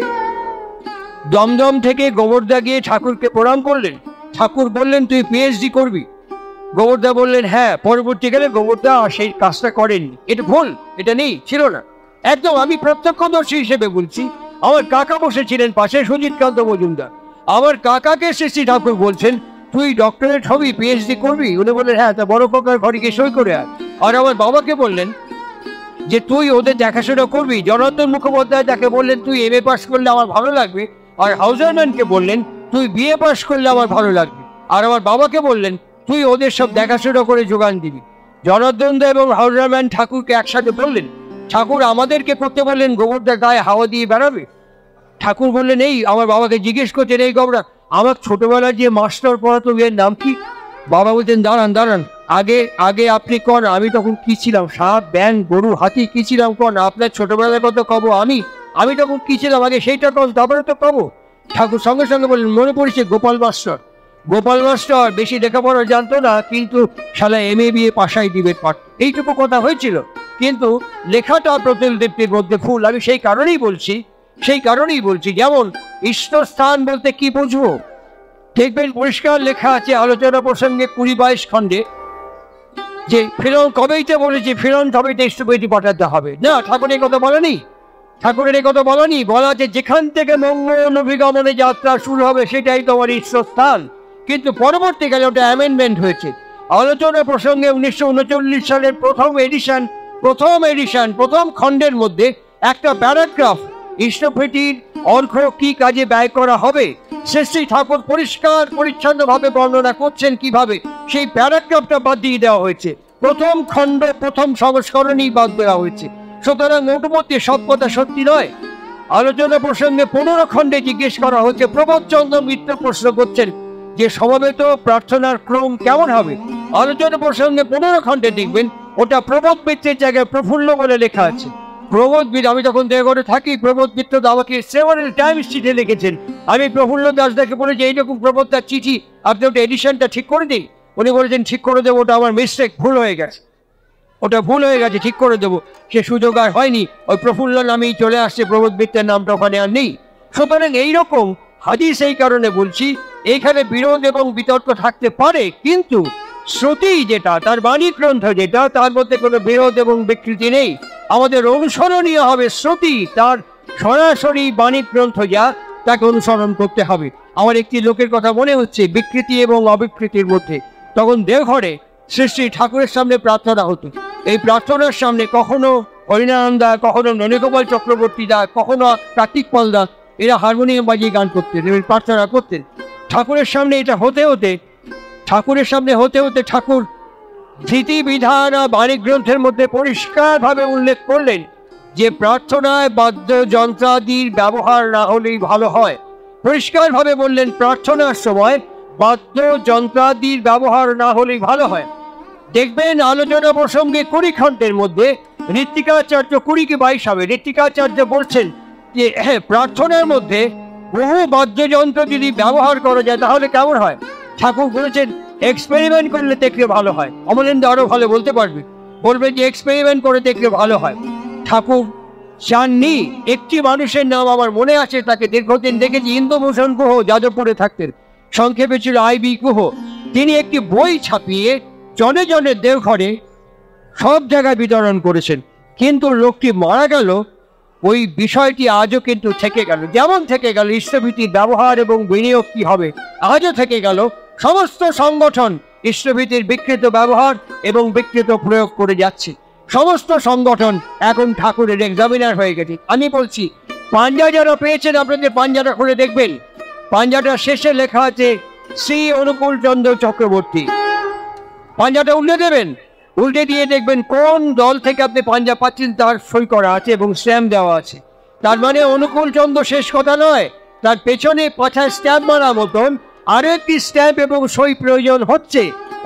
দমদম থেকে গোবর্ধা গিয়ে ঠাকুরকে প্রণাম করলেন। ঠাকুর বললেন, তুই পিএইচডি করবি? গোবর্ধা বললেন, হ্যাঁ। পরবর্তীকালে গোবর্ধা সেই কাজটা করেননি। এটা ভুল, এটা নেই, ছিল না একদম। আমি প্রত্যক্ষদর্শী হিসেবে বলছি। আমার কাকা বসেছিলেন পাশে, সুজিতকান্ত মজুমদার। আমার কাকাকে শ্রী ঠাকুর বলছেন, তুই ডক্টরেট হবি, পিএইচডি করবি? উনি বললেন, হ্যাঁ। তা বড় কাকার ঘরে গিয়ে সই করে আয়। আর আমার বাবাকে বললেন যে তুই ওদের দেখাশোনা করবি। জনার্দন মুখোপাধ্যায় তাকে বললেন, তুই এমএ পাস করলে আমার ভালো লাগবে। আর হাউজারম্যানকে বললেন, তুই বিএ পাস করলে আমার ভালো লাগবে। আর আমার বাবাকে বললেন, তুই ওদের সব দেখাশোনা করে যোগান দিবি। জনার্দন দা এবং হাউজারম্যান ঠাকুরকে একসাথে বললেন। ঠাকুর আমাদেরকে করতে বললেন, গোবরদার গায়ে হাওয়া দিয়ে বেড়াবে। ঠাকুর বললেন, এই আমার বাবাকে জিজ্ঞেস করছেন, এই গোবরা আমার ছোটবেলায় যে মাস্টার পড়াতো এর নাম কি? বাবা বলছেন, দাঁড়ান, আগে আপনি কন। আমি তখন কি ছিলাম? সাপ, ব্যাং, গরু, হাতি কি ছিলাম কন? আপনার ছোটবেলার কথা কব আমি তখন কি ছিলাম আগে সেইটা কন, তারপরে তো কব। ঠাকুর সঙ্গে সঙ্গে বললেন, মনে পড়েছে গোপাল মাস্টার বেশি লেখাপড়া জানতো না, কিন্তু শালা এমএ বিএ পাশাই দিবে পাঠ। এইটুকু কথা হয়েছিল, কিন্তু লেখাটা প্রতুল দীপ্তির মধ্যে ফুল। আমি সেই কারণেই বলছি যেমন ইষ্টস্থান বলতে কি বুঝবো, দেখবেন পরিষ্কার লেখা আছে আলোচনা প্রসঙ্গে 20-22 খণ্ডে যে ফিরন কবেইতে বলেছে ফিরন তবেইতে ইষ্টপ্রীতি পাঠাতে হবে। না, ঠাকুর এই কথা বলেনি। ঠাকুরের এই কথা বলানি, বলা যে যেখান থেকে মঙ্গল অভিগমনে যাত্রা শুরু হবে সেটাই তোমার ঈশ্বরস্থান। কিন্তু পরবর্তীকালে ওটা অ্যামেন্ডমেন্ট হয়েছে। আলোচনা প্রসঙ্গে 1939 সালের প্রথম খণ্ডের মধ্যে একটা প্যারাগ্রাফ ইষ্টভৃতির অর্ঘ্য কি কাজে ব্যয় করা হবে শ্রী ঠাকুর পরিষ্কার পরিচ্ছন্নভাবে বর্ণনা করছেন কিভাবে, সেই প্যারাগ্রাফটা বাদ দিয়ে দেওয়া হয়েছে। প্রথম খণ্ড প্রথম সংস্করণেই বাদ দেওয়া হয়েছে। সুতরাং মোটামুটি সব কথা সত্যি নয়। আলোচনা প্রসঙ্গে 15 খণ্ডে জিজ্ঞেস করা হচ্ছে, প্রবোধচন্দ্র মিত্র প্রশ্ন করছেন যে সমবেত প্রার্থনার ক্রম কেমন হবে। আলোচনা প্রসঙ্গে 15 খণ্ডে দেখবেন ওটা প্রবোধ মিত্রের জায়গায় প্রফুল্ল বলে লেখা আছে। প্রবোধ মিত্র, আমি তখন দেওঘরে থাকি, প্রবোধ মিত্র আমাকে সেভারেল টাইমস চিঠি লিখেছেন। আমি প্রফুল্ল দাসদাকে বলেছি এইরকম প্রবোধটার চিঠি, আপনি ওটা এডিশনটা ঠিক করে দিন। উনি বলেছেন ঠিক করে দেবো, ওটা আমার মিস্টেক, ভুল হয়ে গেছে, ওটা ভুল হয়ে গেছে, ঠিক করে দেবো। সে সুযোগ আর হয়নি, ওই প্রফুল্ল নামেই চলে আসছে, প্রবোধ মিত্রের নামটা ওখানে আর নেই। সুতরাং এইরকম হাদিস এই কারণে বলছি, এইখানে বিরোধ এবং বিতর্ক থাকতে পারে, কিন্তু শ্রুতি যেটা, তার বাণী গ্রন্থ যেটা, তার মধ্যে কোনো বিরোধ এবং বিকৃতি নেই। আমাদের অনুসরণীয় হবে শ্রুতি, তার সরাসরি বাণী গ্রন্থ যা, তাকে অনুসরণ করতে হবে। আমার একটি লোকের কথা মনে হচ্ছে বিকৃতি এবং অবিকৃতির মধ্যে। তখন দেওঘরে শ্রী ঠাকুরের সামনে প্রার্থনা হতো। এই প্রার্থনার সামনে কখনো হরিনারায়ণ দা, কখনো ননীগোপাল চক্রবর্তী দা, কখনো কার্তিক পাল দা, এরা হারমোনিয়াম বাজিয়ে গান করতেন এবং প্রার্থনা করতেন। ঠাকুরের সামনে এটা হতে হতে ঠাকুর ধৃতি বিধান বাণী গ্রন্থের মধ্যে পরিষ্কারভাবে উল্লেখ করলেন যে প্রার্থনায় বাদ্যযন্ত্রাদির ব্যবহার না হলেই ভালো হয়। পরিষ্কারভাবে বললেন প্রার্থনার সময় বাদ্যযন্ত্রাদির ব্যবহার না হলেই ভালো হয়। দেখবেন আলোচনা প্রসঙ্গে 20 খণ্ডের মধ্যে ঋত্বিকাচার্য 20-22 হবে, ঋত্বিকাচার্য বলছেন যে প্রার্থনার মধ্যে বহু বাদ্যযন্ত্র যদি ব্যবহার করা যায় তাহলে কেমন হয়। ঠাকুর বলেছেন এক্সপেরিমেন্ট করলে দেখলে ভালো হয়। অমলেন্দু আরো ভালো বলতে বলবেন যে এক্সপেরিমেন্ট করে দেখলে ভালো হয়। ঠাকুর চাননি, একটি মানুষের নাম আমার মনে আছে, তাকে দীর্ঘদিন দেখেছি, ইন্দুভূষণ গুহ, যাদবপুরে থাকতেন, সংক্ষেপে ছিল আইবি গুহ। তিনি একটি বই ছাপিয়ে জনে জনে দেওঘরে সব জায়গায় বিতরণ করেছেন, কিন্তু লোকটি মারা গেল। ওই বিষয়টি আজও কিন্তু থেকে গেল, যেমন থেকে গেল ইষ্টভীতির ব্যবহার এবং বিনিয়োগ কি হবে, আজও থেকে গেল। সমস্ত সংগঠন ইষ্টভীতির বিকৃত ব্যবহার এবং বিকৃত প্রয়োগ করে যাচ্ছে। সমস্ত সংগঠন এখন ঠাকুরের এক্সামিনার হয়ে গেছে। আমি বলছি, পাঞ্জা যারা পেয়েছেন আপনাদের পাঞ্জাটা খুলে দেখবেন, পাঞ্জাটার শেষে লেখা আছে শ্রী অনুকূল চন্দ্র চক্রবর্তী। পাঞ্জাটা উল্টে দেবেন, উল্টে দিয়ে দেখবেন কোন দল থেকে আপনি পাঞ্জা পাচ্ছেন তার সই করা আছে এবং স্ট্যাম্প দেওয়া আছে। তার মানে অনুকূল চন্দ্র শেষ কথা নয়, তার পেছনে পাছায় স্ট্যাম্প মারা মতন আরো একটি স্ট্যাম্প এবং সই প্রয়োজন হচ্ছে।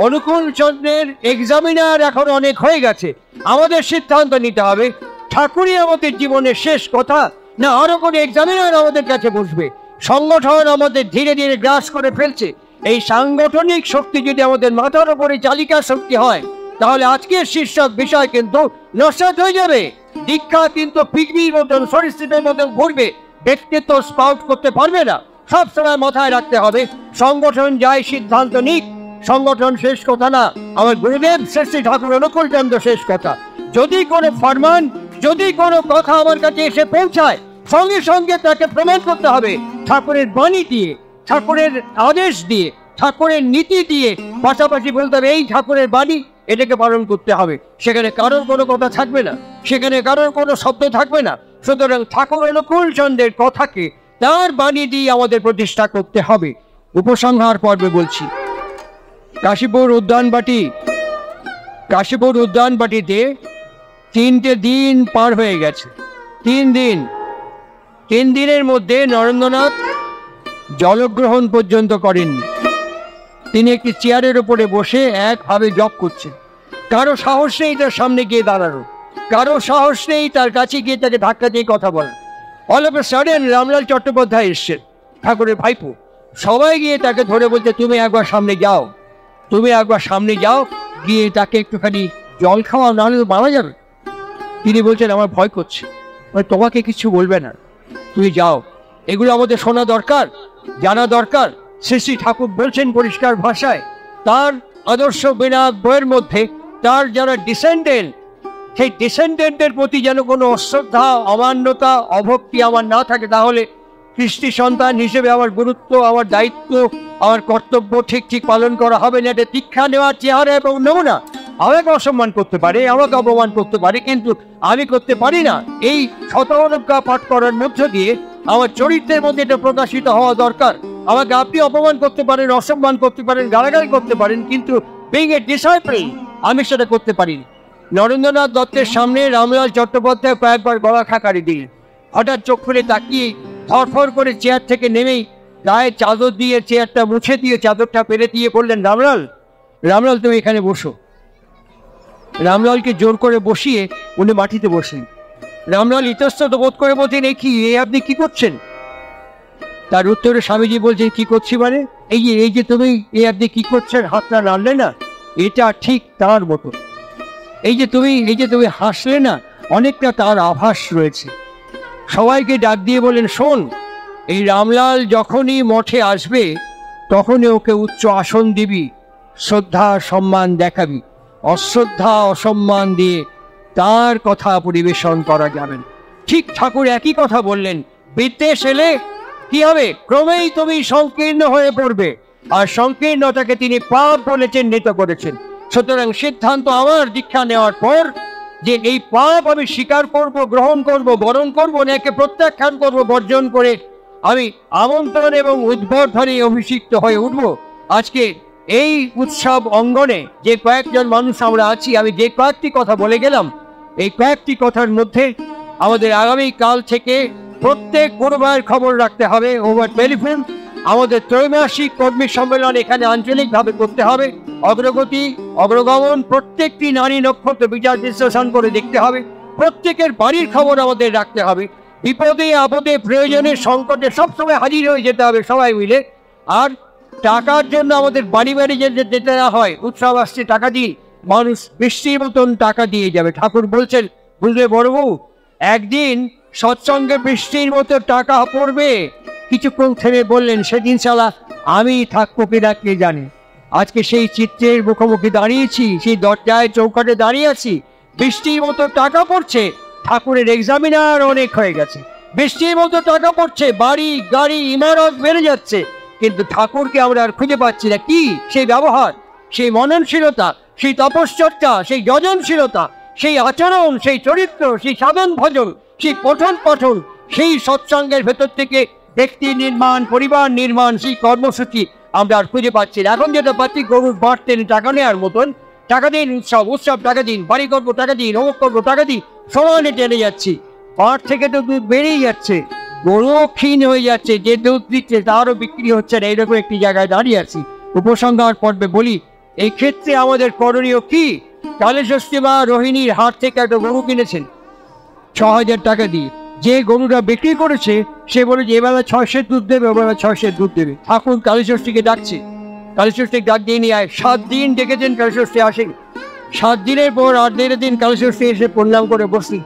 অনুকূল চন্দ্রের এক্সামিনার এখন অনেক হয়ে গেছে। আমাদের সিদ্ধান্ত নিতে হবে ঠাকুরই আমাদের জীবনের শেষ কথা, না আরো কোনো এক্সামিনার আমাদের কাছে বসবে। সংগঠন আমাদের ধীরে ধীরে গ্রাস করে ফেলছে। এই সাংগঠনিক শক্তি যদি আমাদের মাথার উপরে চালিকা শক্তি হয়, তাহলে আজকের শীর্ষক বিষয় কিন্তু নস্যাৎ হয়ে যাবে। দীক্ষা কিন্তু পৃথিবীর মতন সরীসৃপের মতন ঘুরবে, ব্যক্তিত্ব স্পাউট করতে পারবে না। সবসময় মাথায় রাখতে হবে সংগঠন যাই সিদ্ধান্ত নিক, সংগঠন শেষ কথা না। আমার গুরুদেব শ্রী ঠাকুর অনুকূল চন্দ্র শেষ কথা। যদি কোনো ফরমান, যদি কোনো কথা আমার কাছে এসে পৌঁছায়, সঙ্গে সঙ্গে তাকে প্রমাণ করতে হবে ঠাকুরের বাণী দিয়ে, ঠাকুরের আদেশ দিয়ে, ঠাকুরের নীতি দিয়ে। পাশাপাশি বলতে হবে এই ঠাকুরের বাণী, এটাকে পালন করতে হবে। সেখানে কারোর কোনো কথা থাকবে না, সেখানে কারোর কোনো শব্দ থাকবে না। সুতরাং ঠাকুর অনুকূল চন্দ্রের কথাকে তার বাণী দিয়ে আমাদের প্রতিষ্ঠা করতে হবে। উপসংহার পর্বে বলছি, কাশীপুর উদ্যানবাটিতে 3টে দিন পার হয়ে গেছে। 3 দিনের মধ্যে নরেন্দ্রনাথ জলগ্রহণ পর্যন্ত করেননি। তিনি একটি চেয়ারের উপরে বসে একভাবে জপ করছেন। কারো সাহস নেই তার সামনে গিয়ে দাঁড়ানো, কারো সাহস নেই তার কাছে গিয়ে তাকে ধাক্কা দিয়ে কথা বলা। All of a sudden Ramlal Chattopadhyay এসছেন, ঠাকুরের ভাইপো। সবাই গিয়ে তাকে ধরে বলতে, তুমি একবার সামনে যাও, গিয়ে তাকে একটুখানি জল খাওয়া, নাহলে মারা যাবে। তিনি বলছেন আমার ভয় করছে। তোমাকে কিছু বলবে না, তুমি যাও। এগুলো আমাদের শোনা দরকার, জানা দরকার। শ্রী ঠাকুর বলছেন পরিষ্কার ভাষায়, তার আদর্শ বিনায়ক বইয়ের মধ্যে তার যারা ডিসেন্ডেন্ট, সেই ডিসেন্ডেন্টের প্রতি যেন কোনো অশ্রদ্ধা, অমান্যতা, অভক্তি আমার না থাকে, তাহলে খ্রিস্টি সন্তান হিসেবে আমার গুরুত্ব, আমার দায়িত্ব, আমার কর্তব্য ঠিক পালন করা হবে না। এটা দীক্ষা নেওয়ার চেহারা এবং নমুনা। আমাকে অসম্মান করতে পারে, আমাকে অপমান করতে পারে, কিন্তু আমি করতে পারি না। এই শতঅনুজ্ঞা পাঠ করার মধ্য দিয়ে আমার চরিত্রের মধ্যে এটা প্রকাশিত হওয়া দরকার। আমাকে আপনি অপমান করতে পারেন, অসম্মান করতে পারেন, গালাগালি করতে পারেন, কিন্তু বিং এ ডিসাইপল আমি সেটা করতে পারি। নরেন্দ্রনাথ দত্তের সামনে রামলাল চট্টোপাধ্যায় কয়েকবার গলা খাকারি দিলেন। হঠাৎ চোখ খুলে তাকিয়ে ফরফর করে চেয়ার থেকে নেমেই গায়ে চাদর দিয়ে চেয়ারটা মুছে দিয়ে চাদরটা পেরে দিয়ে বললেন, রামলাল, রামলাল তুমি এখানে বসো। রামলালকে জোর করে বসিয়ে উনি মাটিতে বসলেন। রামলাল ইতস্তত বোধ করে বলছেন, এ আপনি কি করছেন? তার উত্তরে স্বামীজি বলছেন, কি করছি মানে? এই যে তুমি আপনি কি করছেন, হাতটা নাড়লে না, এটা ঠিক তার মতো। এই যে তুমি হাসলে না, অনেকটা তার আভাস রয়েছে। সবাইকে ডাক দিয়ে বলেন, শোন, এই রামলাল যখনই মঠে আসবে তখনই ওকে উচ্চ আসন দিবি, শ্রদ্ধা সম্মান দেখাবি। অশ্রদ্ধা অসম্মান দিয়ে তার কথা পরিবেশন করা যাবে না। ঠিক ঠাকুর একই কথা বললেন, বিদ্বেষ এলে কি হবে? ক্রমেই তুমি সংকীর্ণ হয়ে পড়বে। আর সংকীর্ণতাকে তিনি পাপ বলে চিহ্নিত করেছেন। সুতরাং সিদ্ধান্ত আমার দীক্ষা নেওয়ার পর যে এই পাপ আমি স্বীকার করব, গ্রহণ করব, বরণ করব, নাকি প্রত্যাখ্যান করব, বর্জন করে আমি আমন্ত্রণ এবং উদ্বোধনে অভিষিক্ত হয়ে উঠব। আজকে এই উৎসব অঙ্গনে যে কয়েকজন মানুষ আমরা আছি, আমি যে কয়েকটি কথা বলে গেলাম, এই কয়েকটি কথার মধ্যে আমাদের আগামী কাল থেকে প্রত্যেক গুরুবারের খবর রাখতে হবে ওভার টেলিফোন। আমাদের ত্রৈমাসিক কর্মী সম্মেলন এখানে আঞ্চলিকভাবে করতে হবে। অগ্রগতি, অগ্রগমন, প্রত্যেকটি নারী নক্ষত্র বিচার বিশ্লেষণ করে দেখতে হবে। প্রত্যেকের বাড়ির খবর আমাদের রাখতে হবে। বিপদে আপদে প্রয়োজনে সংকটে সবসময় হাজির হয়ে যেতে হবে সবাই মিলে। আর টাকার জন্য আমাদের বাড়ি বাড়ি যেতে না হয়, উৎসব আসছে টাকা দিই, মানুষ বৃষ্টির মতন টাকা দিয়ে যাবে। ঠাকুর বলছেন, বুঝলে বড়বু, একদিন সৎসঙ্গে বৃষ্টির মতো টাকা পড়বে। কিছুক্ষণ থেমে বললেন, সেদিন শালা আমি থাকবো কিনা কে জানে। আজকে সেই চিত্রের মুখোমুখি দাঁড়িয়েছি, সেই দরজায় চৌকাটে দাঁড়িয়ে আছি, বৃষ্টির মতো টাকা পড়ছে। ঠাকুরের এক্সামিনার অনেক হয়ে গেছে, বৃষ্টির মতো টাকা পড়ছে, বাড়ি গাড়ি ইমারত বেড়ে যাচ্ছে, কিন্তু ঠাকুরকে আমরা আর খুঁজে পাচ্ছি না। কি সেই ব্যবহার, সেই মননশীলতা, সেই তপশ্চর্চা, সেই যজনশীলতা, সেই আচরণ, সেই চরিত্র, সেই সাধন ভজন, সেই পঠন পাঠন, সেই সৎসঙ্গের ভেতর থেকে ব্যক্তি নির্মাণ, পরিবার নির্মাণ, সেই কর্মসূচি আমরা আর খুঁজে পাচ্ছি না। এখন যেটা পাচ্ছি, গরুর বাড়তেন টাকা নেওয়ার মতন, টাকা দিন, উৎসব টাকা দিন, বাড়ি করবো টাকা দিন, অমুক করবো টাকা দিন, সমানে টেনে যাচ্ছি। পাট থেকে তো দুধ বেড়েই যাচ্ছে, গরুও ক্ষীণ হয়ে যাচ্ছে, যে দুধ দিচ্ছে তারও বিক্রি হচ্ছে না। এইরকম একটি জায়গায় দাঁড়িয়ে আছি। উপসংহার পর্বে বলি, এই ক্ষেত্রে আমাদের করণীয় কি? কালীষষ্ঠী মা রোহিণীর হাট থেকে একটা গরু কিনেছেন ৬,০০০ টাকা দিয়ে। যে গরুটা বিক্রি করেছে সে বলে যে এবেলা ৬০০ দুধ দেবে, ওবেলা ৬০০ দুধ দেবে। ঠাকুর কালীষষ্ঠীকে ডাকছে, কালীষষ্ঠীকে ডাক দিয়ে নিয়ে আয়। ৭ দিন ডেকেছেন, কালীষষ্ঠী আসেনি। 7 দিনের পর 8 দিন কালীষষ্ঠী এসে প্রণাম করে বসলি।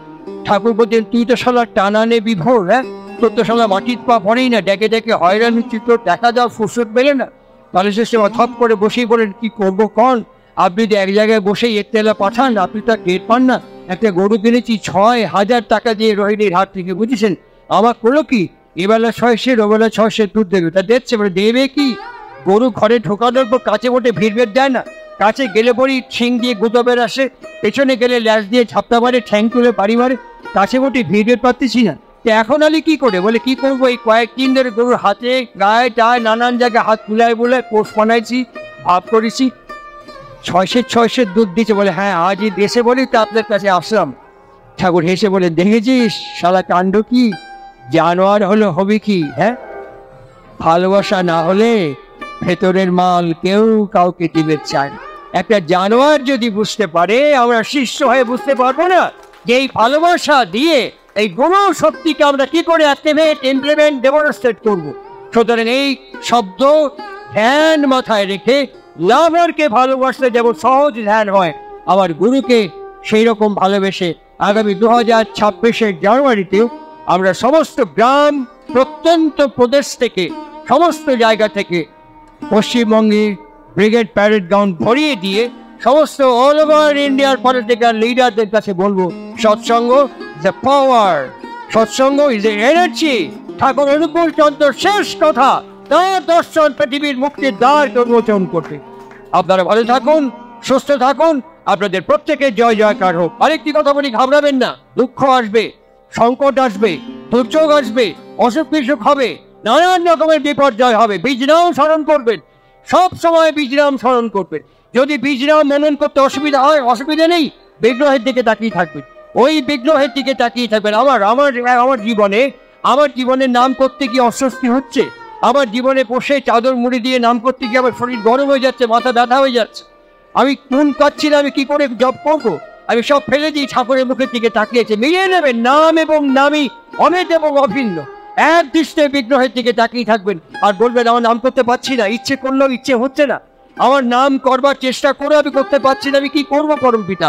ঠাকুর বলছেন, তুই তো শালা টানানে বিভোর, হ্যাঁ, তোর তো শালা মাটির পা পড়েই না, ডেকে ডেকে হয়রান হচ্ছে, তোর দেখা যাওয়ার ফুরসত পেলে না। কালীষষ্ঠী মা থপ করে বসেই বলেন, কি করবো কন, আপনি তো এক জায়গায় বসেই একতেলা পাঠান, আপনি তো টের পান না। একটা গরু কিনেছি 6,০০০ টাকা দিয়ে রোহিণীর হাট থেকে, বুঝেছেন? আমার করলো কি, এবেলা 600, ওবেলা 600 দুধ দেবে। তা দিচ্ছে, বলে দেবে কি? গরু ঘরে ঢোকানোর পর কাছে মোটে ভিড় বেড় দেয় না, কাছে গেলে পরই ছিং দিয়ে গুঁতো বের আসে, পেছনে গেলে ল্যাস দিয়ে ঝাপটা মারে, ঠ্যাং তুলে বাড়ি মারে, কাছে মোটে ভিড় বের পাচ্ছি না। তো এখন আলি কি করে? বলে কি করবো, এই কয়েকদিন ধরে গরুর হাতে গায়ে টায় নানান জায়গায় হাত বুলায় বুলায় পোষ বানাইছি, আপ করেছি, 600 দুধ দিচ্ছে। বলে হ্যাঁ, আজই দেশে বলি তো আপনার কাছে আসলাম। ঠাকুর হেসে বলে, দেখেছিস শালা কাণ্ড কি, জানোয়ার হলো হবে কি, হ্যাঁ, ভালোবাসা না হলে ভেতরের মাল কেউ কাউকে দিবে চায় না। একটা জানোয়ার যদি বুঝতে পারে, আমরা শিষ্য হয়ে বুঝতে পারবো না যে এই ভালোবাসা দিয়ে এই গুণ শক্তিকে আমরা কি করে অ্যাক্টিভেট, ইমপ্লিমেন্ট, ডেমনস্ট্রেট করবো। সুতরাং এই শব্দ ধ্যান মাথায় রেখে, লাভারকে ভালোবাসলে যেমন সহজ ধ্যান হয়, আমার গুরুকে সেই রকম ভালোবেসে আগামী 2026 জানুয়ারিতেও আমরা সমস্ত গ্রাম, প্রত্যন্ত প্রদেশ থেকে, সমস্ত জায়গা থেকে পশ্চিমবঙ্গে ব্রিগেড প্যারেড গ্রাউন্ড ভরিয়ে দিয়ে সমস্ত অল ওভার ইন্ডিয়ার পলিটিক্যাল লিডারদের কাছে বলবো, সৎসঙ্গ is a power, Satsang is a energy. ঠাকুর অনুকূল চন্দ্র শেষ কথা, তার দর্শন পৃথিবীর মুক্তির দ্বার উন্মোচন করবে। আপনারা ভালো থাকুন, সুস্থ থাকুন, আপনাদের প্রত্যেকের জয় জয়কার হোক। আরেকটি কথা বলি, ঘাবড়াবেন না। দুঃখ আসবে, সংকট আসবে, দুর্যোগ আসবে, অসুখ বিসুখ হবে, নানান রকমের বিপর্যয় হবে। বীজনাম স্মরণ করবেন, সব সময় বীজনাম স্মরণ করবেন। যদি বীজনাম মনন করতে অসুবিধা হয়, অসুবিধা নেই, বিগ্রহের দিকে তাকিয়ে থাকবেন, ওই বিগ্রহের দিকে তাকিয়ে থাকবেন। আমার জীবনের নাম করতে কি অস্বস্তি হচ্ছে? আমার জীবনে বসে চাদর মুড়ি দিয়ে নাম করতে গিয়ে আমার শরীর গরম হয়ে যাচ্ছে, মাথা ব্যথা হয়ে যাচ্ছে, আমি নুন পাচ্ছি না, আমি কি করে জপ করবো? আমি সব ফেলে দিই, ঠাকুরের মুখের দিকে তাকিয়েছে। মিলিয়ে নেবেন, নাম এবং নামই অভেদ এবং অভিন্ন। এক দৃষ্টে বিগ্রহের দিকে তাকিয়ে থাকবেন আর বলবেন, আমার নাম করতে পারছি না, ইচ্ছে করলেও ইচ্ছে হচ্ছে না, আমার নাম করবার চেষ্টা করে আমি করতে পারছি না, আমি কি করবো পরম পিতা?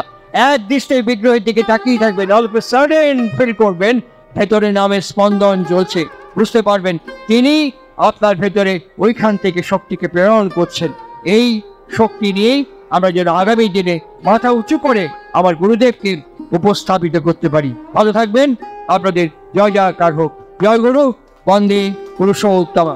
এক দৃষ্টে বিগ্রহের দিকে তাকিয়ে থাকবেন, অল্প সাডেন ফিল করবেন ভেতরে নামের স্পন্দন জ্বলছে, বুঝতে পারবেন তিনি আপনার ভেতরে ওইখান থেকে শক্তিকে প্রেরণ করছেন। এই শক্তি নিয়েই আমরা যেন আগামী দিনে মাথা উঁচু করে আমার গুরুদেবকে উপস্থাপিত করতে পারি। ভালো থাকবেন, আপনাদের জয় জয়কার হোক। জয় গুরু, বন্দে পুরুষোত্তম।